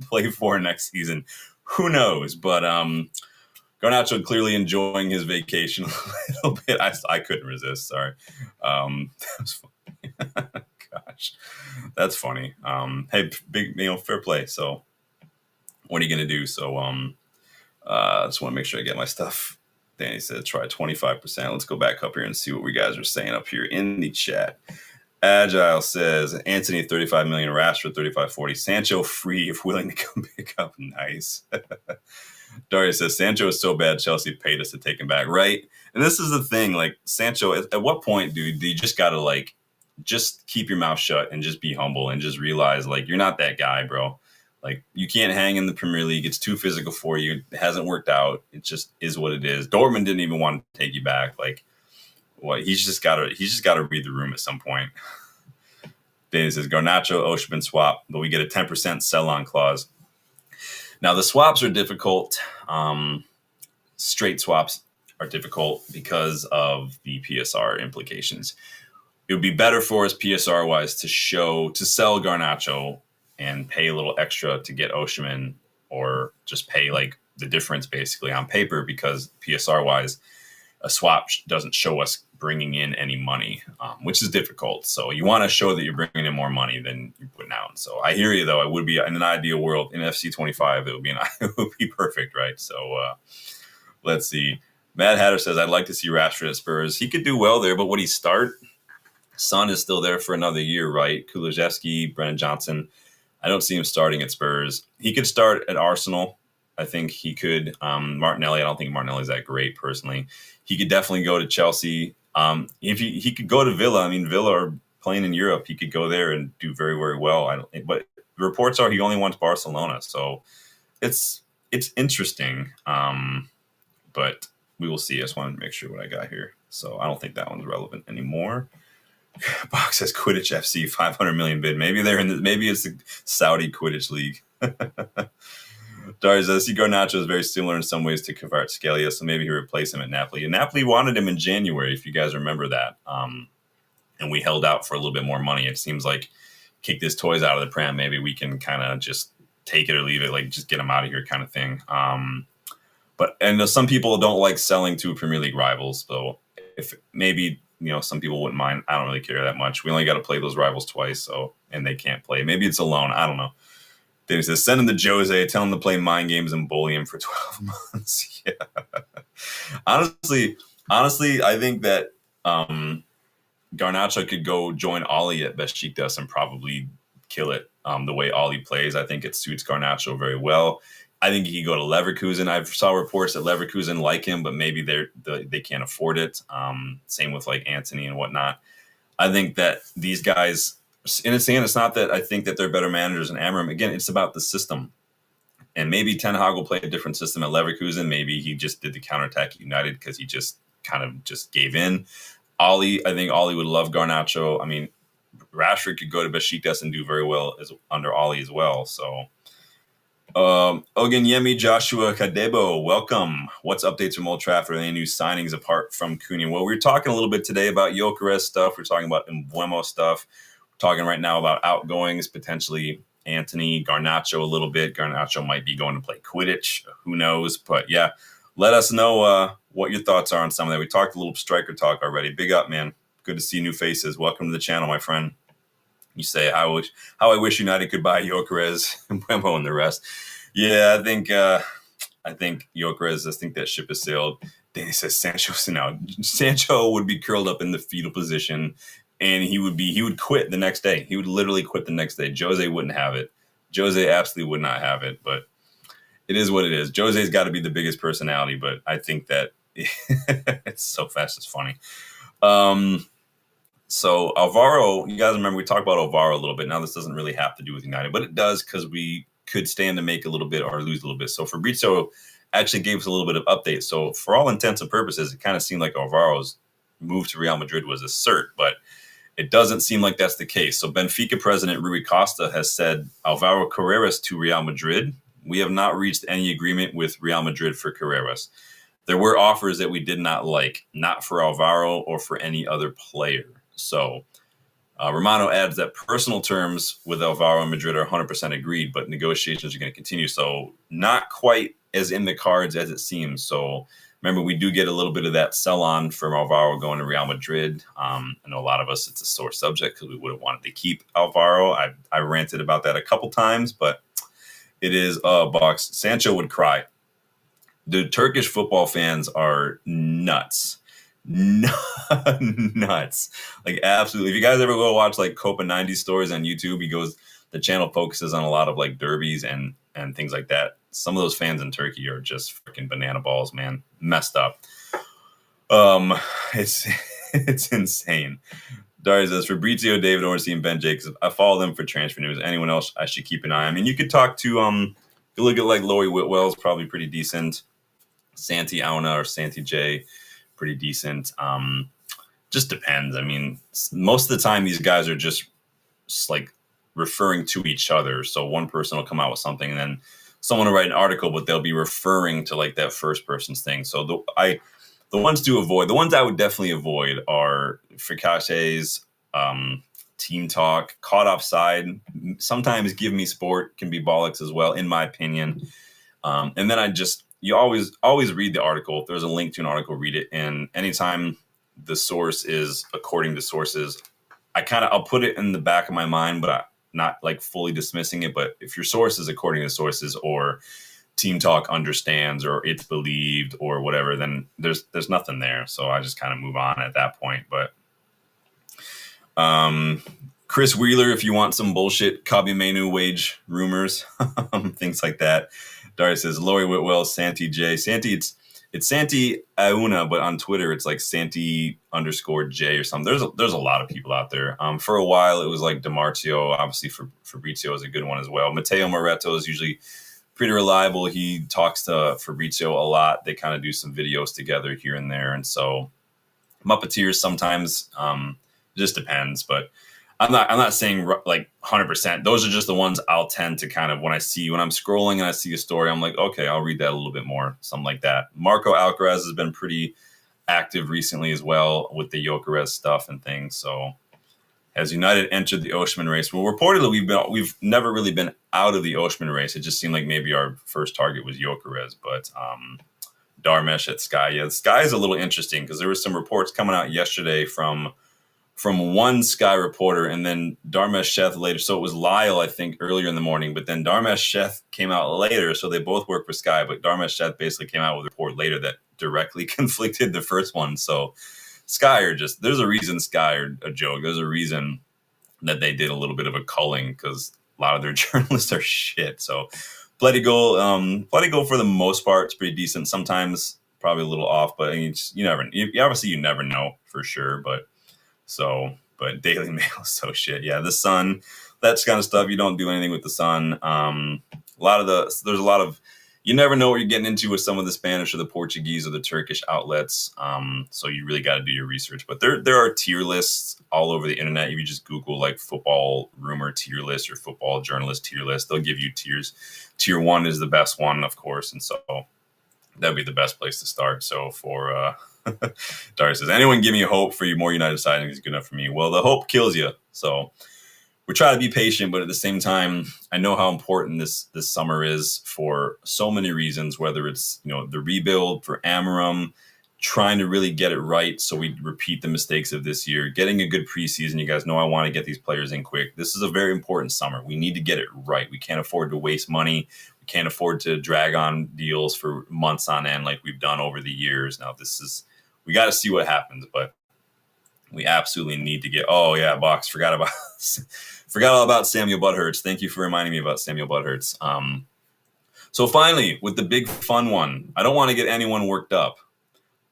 play for next season. Who knows? But Garnacho clearly enjoying his vacation a little bit. I couldn't resist. Sorry, that was funny. Gosh, that's funny. Hey, big, fair play. So, what are you going to do? So, I just want to make sure I get my stuff. Danny said, try 25%. Let's go back up here and see what we guys are saying up here in the chat. Agile says, Antony 35 million, Rashford 35-40. Sancho free if willing to come pick up. Nice. Darius says, Sancho is so bad, Chelsea paid us to take him back. Right? And this is the thing, like, Sancho, at what point, dude, do you just got to, just keep your mouth shut and just be humble and just realize, you're not that guy, bro. You can't hang in the Premier League. It's too physical for you. It hasn't worked out. It just is what it is. Dortmund didn't even want to take you back. He's just got to read the room at some point. Danny says, Garnacho, Osimhen swap, but we get a 10% sell-on clause. Now, the swaps are difficult. Straight swaps are difficult because of the PSR implications. It would be better for us PSR-wise to sell Garnacho and pay a little extra to get Osimhen, or just pay the difference basically on paper, because PSR-wise, a swap doesn't show us bringing in any money, which is difficult. So you want to show that you're bringing in more money than you're putting out. So I hear you, though. It would be, in an ideal world, in FC 25, it would be perfect, right? So let's see. Mad Hatter says, I'd like to see Rashford at Spurs. He could do well there, but would he start? Son is still there for another year, right? Kulusevski, Brennan Johnson. I don't see him starting at Spurs. He could start at Arsenal. I think he could. Martinelli, I don't think Martinelli's that great personally. He could definitely go to Chelsea. If he could go to Villa. I mean, Villa are playing in Europe. He could go there and do very, very well. But the reports are he only wants Barcelona. So it's interesting, but we will see. I just wanted to make sure what I got here. So I don't think that one's relevant anymore. Box says Quidditch FC 500 million bid. Maybe they're in. Maybe it's the Saudi Quidditch League. Darius, I see Garnacho is very similar in some ways to Kvaratskhelia, so maybe he replaced him at Napoli. And Napoli wanted him in January, if you guys remember that. And we held out for a little bit more money. It seems like kick his toys out of the pram. Maybe we can kind of just take it or leave it, like just get him out of here kind of thing. But some people don't like selling to Premier League rivals. So if maybe, some people wouldn't mind. I don't really care that much. We only got to play those rivals twice, and they can't play. Maybe it's a loan. I don't know. Then he says, send him to Jose, tell him to play mind games and bully him for 12 months. Yeah. Honestly, I think that Garnacho could go join Ollie at Besiktas and probably kill it the way Ollie plays. I think it suits Garnacho very well. I think he could go to Leverkusen. I saw reports that Leverkusen like him, but maybe they can't afford it. Same with like Antony and whatnot. I think that these guys, in a sense, it's not that I think that they're better managers than Amorim. Again, it's about the system. And maybe Ten Hag will play a different system at Leverkusen. Maybe he just did the counterattack at United because he just kind of just gave in. I think Ollie would love Garnacho. I mean, Rashford could go to Besiktas and do very well under Ollie as well. So, Ogunyemi Joshua Kadebo, welcome. What's updates from Old Trafford? Any new signings apart from Cunha? Well, we're talking a little bit today about Gyokeres stuff. We're talking about Mbuemo stuff. We're talking right now about outgoings, potentially Antony, Garnacho a little bit. Garnacho might be going to play Quidditch. Who knows? But yeah, let us know what your thoughts are on some of that. We talked a little striker talk already. Big up, man. Good to see new faces. Welcome to the channel, my friend. You say, how I wish United could buy Gyokeres and Mbuemo and the rest. Yeah, I think Gyokeres, I think that ship has sailed. Danny says Sancho would be curled up in the fetal position, and he would quit the next day. He would literally quit the next day. Jose wouldn't have it. Jose absolutely would not have it, but it is what it is. Jose's got to be the biggest personality, but I think that it's so fast, it's funny. So Alvaro, you guys remember we talked about Alvaro a little bit. Now this doesn't really have to do with United, but it does because we could stand to make a little bit or lose a little bit. So Fabrizio actually gave us a little bit of update. So for all intents and purposes, it kind of seemed like Alvaro's move to Real Madrid was a cert, but it doesn't seem like that's the case. So Benfica president Rui Costa has said Alvaro Carreras to Real Madrid. We have not reached any agreement with Real Madrid for Carreras. There were offers that we did not like, not for Alvaro or for any other player. So Romano adds that personal terms with Alvaro and Madrid are 100% agreed, but negotiations are going to continue. So not quite as in the cards as it seems. So remember, we do get a little bit of that sell-on from Alvaro going to Real Madrid. I know a lot of us, it's a sore subject because we would have wanted to keep Alvaro. I ranted about that a couple times, but it is a box. Sancho would cry. The Turkish football fans are nuts. Nuts. Like, absolutely. If you guys ever go watch like Copa 90 stories on YouTube, the channel focuses on a lot of like derbies and things like that. Some of those fans in Turkey are just freaking banana balls, man. Messed up. It's insane. Darius says, Fabrizio, David Ornstein, Ben Jacobs. I follow them for transfer news. Anyone else I should keep an eye on? I mean, you could talk to you look at like Lowy Whitwell's probably pretty decent. Santi Auna or Santi J, pretty decent. Just depends. I mean, most of the time these guys are just like referring to each other. So one person will come out with something and then someone will write an article, but they'll be referring to like that first person's thing. So the ones I would definitely avoid are Frikache's, Team Talk, Caught Offside. Sometimes Give Me Sport can be bollocks as well, in my opinion. And then you always read the article. If there's a link to an article, read it. And anytime the source is according to sources, I'll put it in the back of my mind, but I'm not like fully dismissing it. But if your source is according to sources or Team Talk understands or it's believed or whatever, then there's nothing there. So I just kind of move on at that point. But Chris Wheeler, if you want some bullshit Kabi Menu wage rumors, things like that. Darius says, Laurie Whitwell, Santi J. Santi, It's Santi Auna, but on Twitter it's like Santi_J or something. There's a lot of people out there. For a while it was like DiMarzio. Obviously, Fabrizio is a good one as well. Matteo Moretto is usually pretty reliable. He talks to Fabrizio a lot. They kind of do some videos together here and there, and so Muppeteers sometimes. It just depends, but I'm not saying like 100%. Those are just the ones I'll tend to kind of when I'm scrolling and I see a story, I'm like, okay, I'll read that a little bit more, something like that. Marco Alcaraz has been pretty active recently as well with the Gyokeres stuff and things. So has United entered the Oshman race? Well, reportedly we've never really been out of the Oshman race. It just seemed like maybe our first target was Gyokeres, but Darmesh at Sky. Yeah, Sky is a little interesting because there were some reports coming out yesterday from one Sky reporter, and then Darmesh Sheth later. So it was Lyle, I think, earlier in the morning, but then Darmesh Sheth came out later. So they both work for Sky, but Darmesh Sheth basically came out with a report later that directly conflicted the first one. So Sky are just, there's a reason Sky are a joke. There's a reason that they did a little bit of a culling because a lot of their journalists are shit. So Bloody Goal for the most part, it's pretty decent. Sometimes probably a little off, but I mean, obviously you never know for sure. But Daily Mail is so shit. Yeah, the Sun, that's kind of stuff. You don't do anything with the Sun. There's a lot of, you never know what you're getting into with some of the Spanish or the Portuguese or the Turkish outlets. So you really got to do your research. But there are tier lists all over the internet. If you just Google like football rumor tier list or football journalist tier list, they'll give you tiers. Tier 1 is the best one, of course. And so that'd be the best place to start. So for Dari says, anyone give me hope for you more United signings is good enough for me. Well, the hope kills you. So we try to be patient, but at the same time, I know how important this summer is for so many reasons, whether it's, the rebuild for Amorim, trying to really get it right so we repeat the mistakes of this year, getting a good preseason. You guys know I want to get these players in quick. This is a very important summer. We need to get it right. We can't afford to waste money. We can't afford to drag on deals for months on end like we've done over the years. Now, we got to see what happens, but we absolutely need to get. Oh yeah, Box forgot all about Samuel Butthurst. Thank you for reminding me about Samuel Butthurst. So finally, with the big fun one, I don't want to get anyone worked up,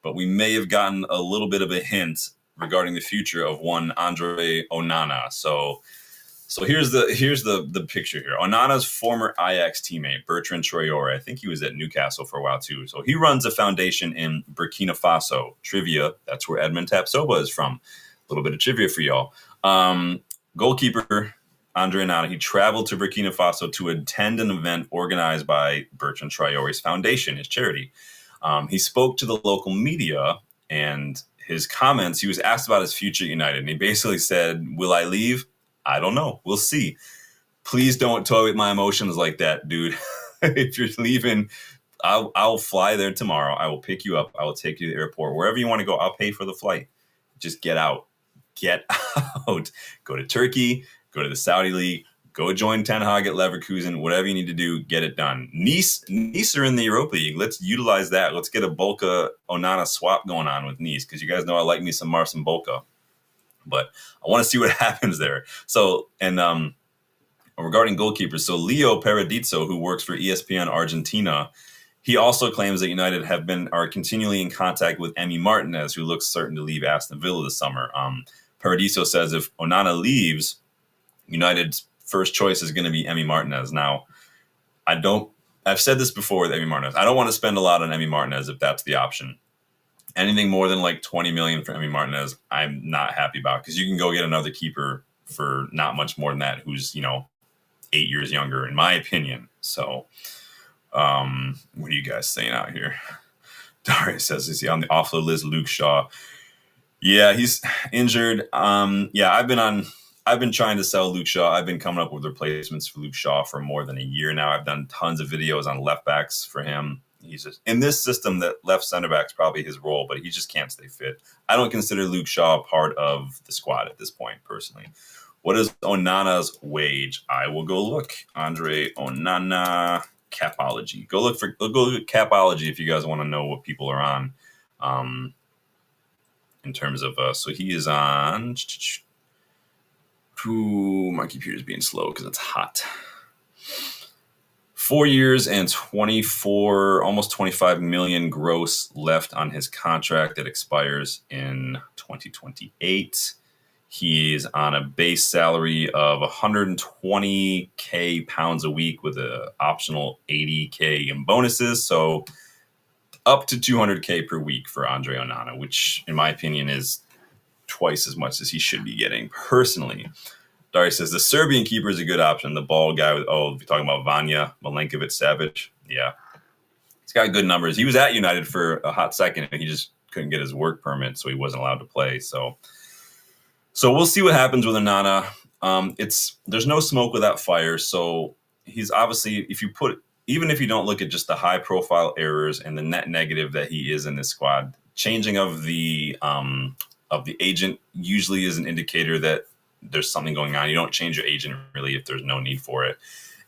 but we may have gotten a little bit of a hint regarding the future of one Andre Onana. So here's the picture here. Onana's former Ajax teammate, Bertrand Traore, I think he was at Newcastle for a while too. So he runs a foundation in Burkina Faso. Trivia, that's where Edmond Tapsoba is from. A little bit of trivia for y'all. Goalkeeper Andre Onana, he traveled to Burkina Faso to attend an event organized by Bertrand Traore's foundation, his charity. He spoke to the local media, and his comments, he was asked about his future at United, and he basically said, will I leave? I don't know. We'll see. Please don't toy with my emotions like that, dude. If you're leaving, I'll fly there tomorrow. I will pick you up. I will take you to the airport. Wherever you want to go, I'll pay for the flight. Just get out. Get out. Go to Turkey. Go to the Saudi League. Go join Ten Hag at Leverkusen. Whatever you need to do, get it done. Nice are in the Europa League. Let's utilize that. Let's get a Bolka Onana swap going on with Nice, because you guys know I like me some Marcin Bolka. But I want to see what happens there. So, and regarding goalkeepers, so Leo Paradiso, who works for ESPN Argentina, he also claims that United are continually in contact with Emi Martinez, who looks certain to leave Aston Villa this summer. Paradiso says if Onana leaves, United's first choice is going to be Emi Martinez. Now, I've said this before with Emi Martinez. I don't want to spend a lot on Emi Martinez if that's the option. Anything more than like 20 million for Emi Martinez, I'm not happy about, because you can go get another keeper for not much more than that, who's 8 years younger, in my opinion. So, what are you guys saying out here? Darius says, is he on the offload list? Luke Shaw. Yeah, he's injured. I've been trying to sell Luke Shaw. I've been coming up with replacements for Luke Shaw for more than a year now. I've done tons of videos on left backs for him. He's just in this system that left center back's probably his role, but he just can't stay fit. I don't consider Luke Shaw part of the squad at this point, personally. What is Onana's wage? I will go look. Andre Onana Capology. Go look at Capology if you guys want to know what people are on. In terms of so he is on. My computer's being slow because it's hot. 4 years and 24, almost 25 million gross left on his contract that expires in 2028. He's on a base salary of 120K pounds a week with an optional 80K in bonuses. So up to 200K per week for Andre Onana, which in my opinion is twice as much as he should be getting personally. Dari says the Serbian keeper is a good option. The bald guy with, you're talking about Vanja Milenkovic-Savic. Yeah. He's got good numbers. He was at United for a hot second and he just couldn't get his work permit, so he wasn't allowed to play. So we'll see what happens with Onana. There's no smoke without fire. So he's obviously, even if you don't look at just the high profile errors and the net negative that he is in this squad, changing of the agent usually is an indicator that there's something going on. You don't change your agent really if there's no need for it.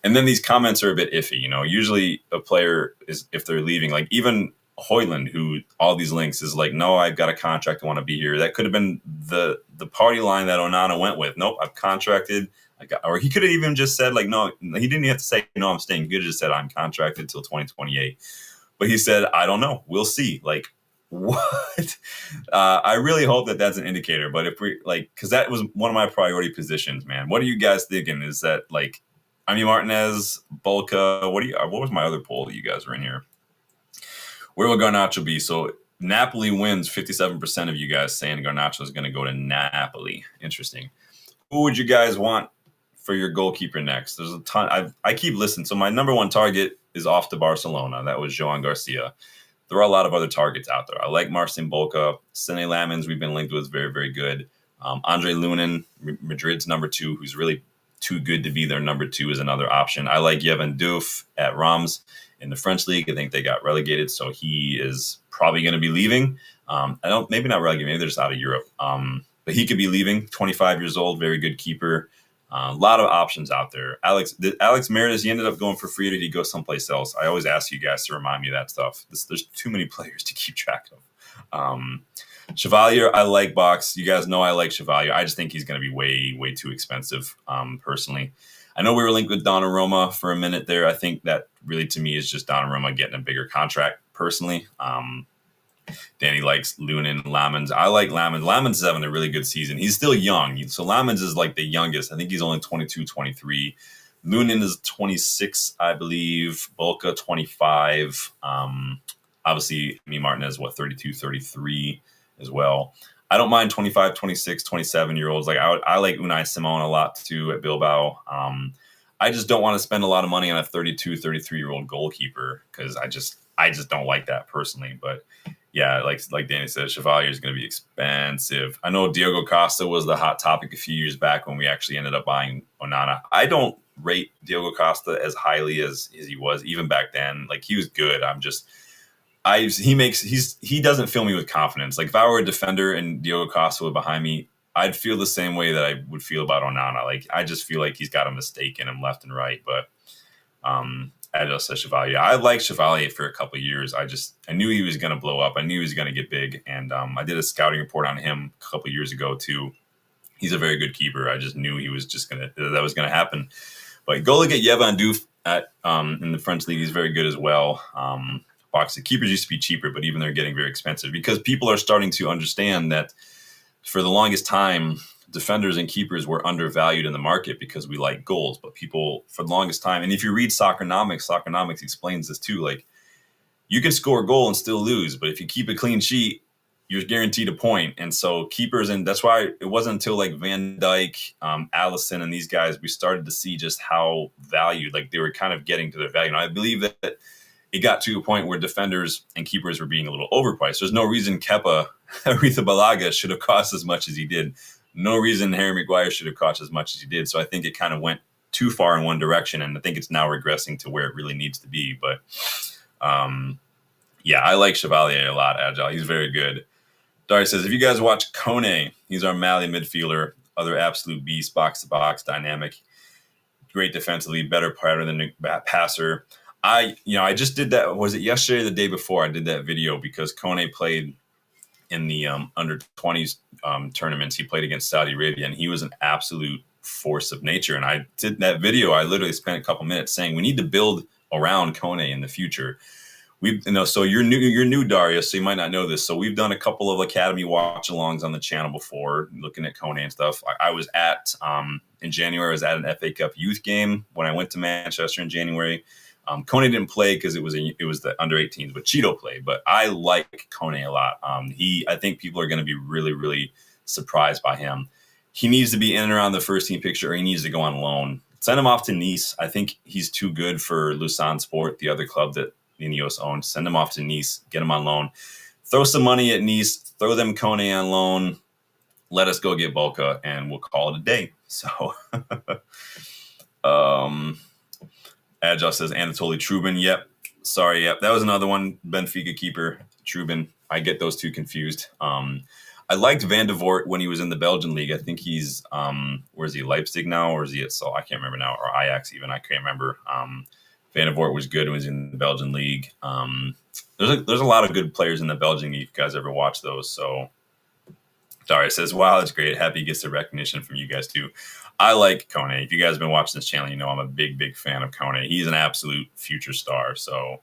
And then these comments are a bit iffy. Usually a player is, if they're leaving, like even Højlund, who all these links is like, no, I've got a contract. I want to be here. That could have been the party line that Onana went with. Nope, I've contracted. Or he could have even just said like, no, he didn't even have to say, no, I'm staying. He could have just said, I'm contracted till 2028. But he said, I don't know. We'll see. Like, what? I really hope that that's an indicator. But if we because that was one of my priority positions, man. What are you guys thinking? Is that like, Martinez, Bolka? What was my other poll that you guys were in here? Where will Garnacho be? So Napoli wins. 57% of you guys saying Garnacho is going to go to Napoli. Interesting. Who would you guys want for your goalkeeper next? There's a ton. I keep listening. So my number one target is off to Barcelona. That was Joan Garcia. There are a lot of other targets out there. I like Marcin Bolka. Sene Lamens, we've been linked with, very, very good. Andre Lunin, Madrid's number 2, who's really too good to be their number 2, is another option. I like Yevon Diouf at Reims in the French league. I think they got relegated, so he is probably going to be leaving. Maybe not relegated, maybe they're just out of Europe. But he could be leaving. 25 years old, very good keeper. A lot of options out there. Alex Merides, he ended up going for free, or did he go someplace else? I always ask you guys to remind me of that stuff. There's too many players to keep track of. Chevalier, I like Box. You guys know I like Chevalier. I just think he's going to be way, way too expensive, personally. I know we were linked with Donnarumma for a minute there. I think that really, to me, is just Donnarumma getting a bigger contract, personally. Danny likes Lunin, Lamens. I like Lamens. Lamens is having a really good season. He's still young. So Lamens is like the youngest. I think he's only 22, 23. Lunin is 26, I believe. Bolka, 25. Obviously, Martinez, 32, 33 as well. I don't mind 25, 26, 27-year-olds. Like I like Unai Simon a lot, too, at Bilbao. I just don't want to spend a lot of money on a 32, 33-year-old goalkeeper because I just don't like that personally. But yeah, like Danny said, Chevalier is going to be expensive. I know Diogo Costa was the hot topic a few years back when we actually ended up buying Onana. I don't rate Diogo Costa as highly as he was even back then. Like, he was good. He doesn't fill me with confidence. Like, if I were a defender and Diogo Costa was behind me, I'd feel the same way that I would feel about Onana. Like, I just feel like he's got a mistake in him left and right. But I just said Chevalier. I liked Chevalier for a couple of years. I knew he was going to blow up. I knew he was going to get big. And I did a scouting report on him a couple of years ago, too. He's a very good keeper. I just knew that was going to happen. But go look at Yevon Diouf in the French league. He's very good as well. The keepers used to be cheaper, but even they're getting very expensive because people are starting to understand that for the longest time, defenders and keepers were undervalued in the market because we like goals. But people, for the longest time, and if you read Soccernomics explains this too. Like, you can score a goal and still lose, but if you keep a clean sheet, you're guaranteed a point. And so keepers, and that's why it wasn't until like Van Dijk, Allison, and these guys, we started to see just how valued, like they were kind of getting to their value. And I believe that it got to a point where defenders and keepers were being a little overpriced. There's no reason Kepa Arrizabalaga should have cost as much as he did. No reason Harry Maguire should have cost as much as he did. So I think it kind of went too far in one direction, and I think it's now regressing to where it really needs to be. But yeah, I like Chevalier a lot, Agile. He's very good. Dari says, if you guys watch Kone, he's our Mali midfielder, other absolute beast, box-to-box, dynamic, great defensively, better player than a passer. I just did that. Was it yesterday or the day before? I did that video because Kone played in the under 20s tournaments. He played against Saudi Arabia, and he was an absolute force of nature. And I did that video. I literally spent a couple minutes saying we need to build around Kone in the future. So you're new, Darius, so you might not know this. So we've done a couple of academy watch-alongs on the channel before, looking at Kone and stuff. I was in January, I was at an FA Cup youth game when I went to Manchester in January. Kone didn't play because it was the under 18s, but Cheeto played. But I like Kone a lot. I think people are going to be really, really surprised by him. He needs to be in and around the first team picture, or he needs to go on loan. Send him off to Nice. I think he's too good for Lausanne Sport, the other club that Ineos owns. Send him off to Nice. Get him on loan. Throw some money at Nice. Throw them Kone on loan. Let us go get Bolka, and we'll call it a day. So, Agile says Anatoly Trubin. Yep. Sorry. Yep. That was another one. Benfica keeper, Trubin. I get those two confused. I liked Van de Voort when he was in the Belgian league. I think he's, where is he, Leipzig now, or is he at Sol? I can't remember now, or Ajax even. I can't remember. Van de Voort was good when he was in the Belgian league. There's a lot of good players in the Belgian league if you guys ever watch those. So Darius says, wow, that's great. Happy he gets the recognition from you guys too. I like Kone. If you guys have been watching this channel, you know I'm a big, big fan of Kone. He's an absolute future star. So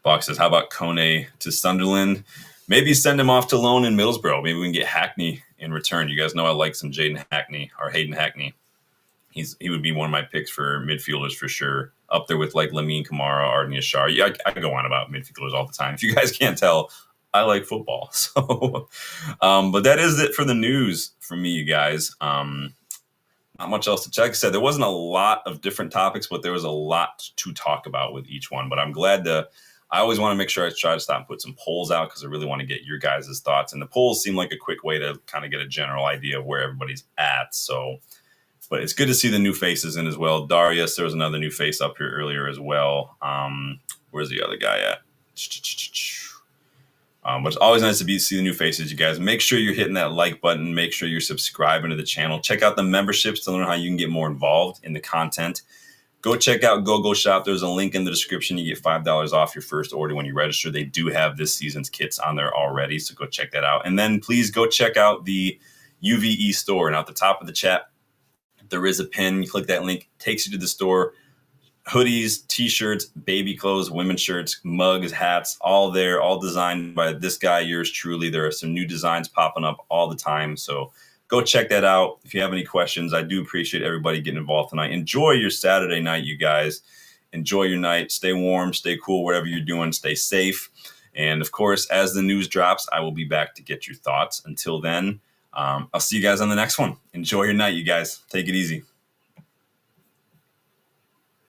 Box says, how about Kone to Sunderland? Maybe send him off to loan in Middlesbrough. Maybe we can get Hackney in return. You guys know I like some Hayden Hackney. He would be one of my picks for midfielders for sure. Up there with like Lamine Kamara, Arden Yashar. Yeah, I go on about midfielders all the time. If you guys can't tell, I like football. So, but that is it for the news from me, you guys. Not much else to check. Like I said, there wasn't a lot of different topics, but there was a lot to talk about with each one. But I'm glad I always want to make sure I try to stop and put some polls out because I really want to get your guys' thoughts. And the polls seem like a quick way to kind of get a general idea of where everybody's at. So, but it's good to see the new faces in as well. Darius, there was another new face up here earlier as well. Where's the other guy at? But it's always nice to see the new faces, you guys. Make sure you're hitting that like button. Make sure you're subscribing to the channel. Check out the memberships to learn how you can get more involved in the content. Go check out GoGoalShop. There's a link in the description. You get $5 off your first order when you register. They do have this season's kits on there already, so go check that out. And then please go check out the UVE store. And at the top of the chat, there is a pin. You click that link, takes you to the store. Hoodies, T-shirts, baby clothes, women's shirts, mugs, hats, all there, all designed by this guy, yours truly. There are some new designs popping up all the time, so go check that out. If you have any questions, I do appreciate everybody getting involved tonight. Enjoy your Saturday night, you guys. Enjoy your night. Stay warm, stay cool, whatever you're doing. Stay safe. And, of course, as the news drops, I will be back to get your thoughts. Until then, I'll see you guys on the next one. Enjoy your night, you guys. Take it easy.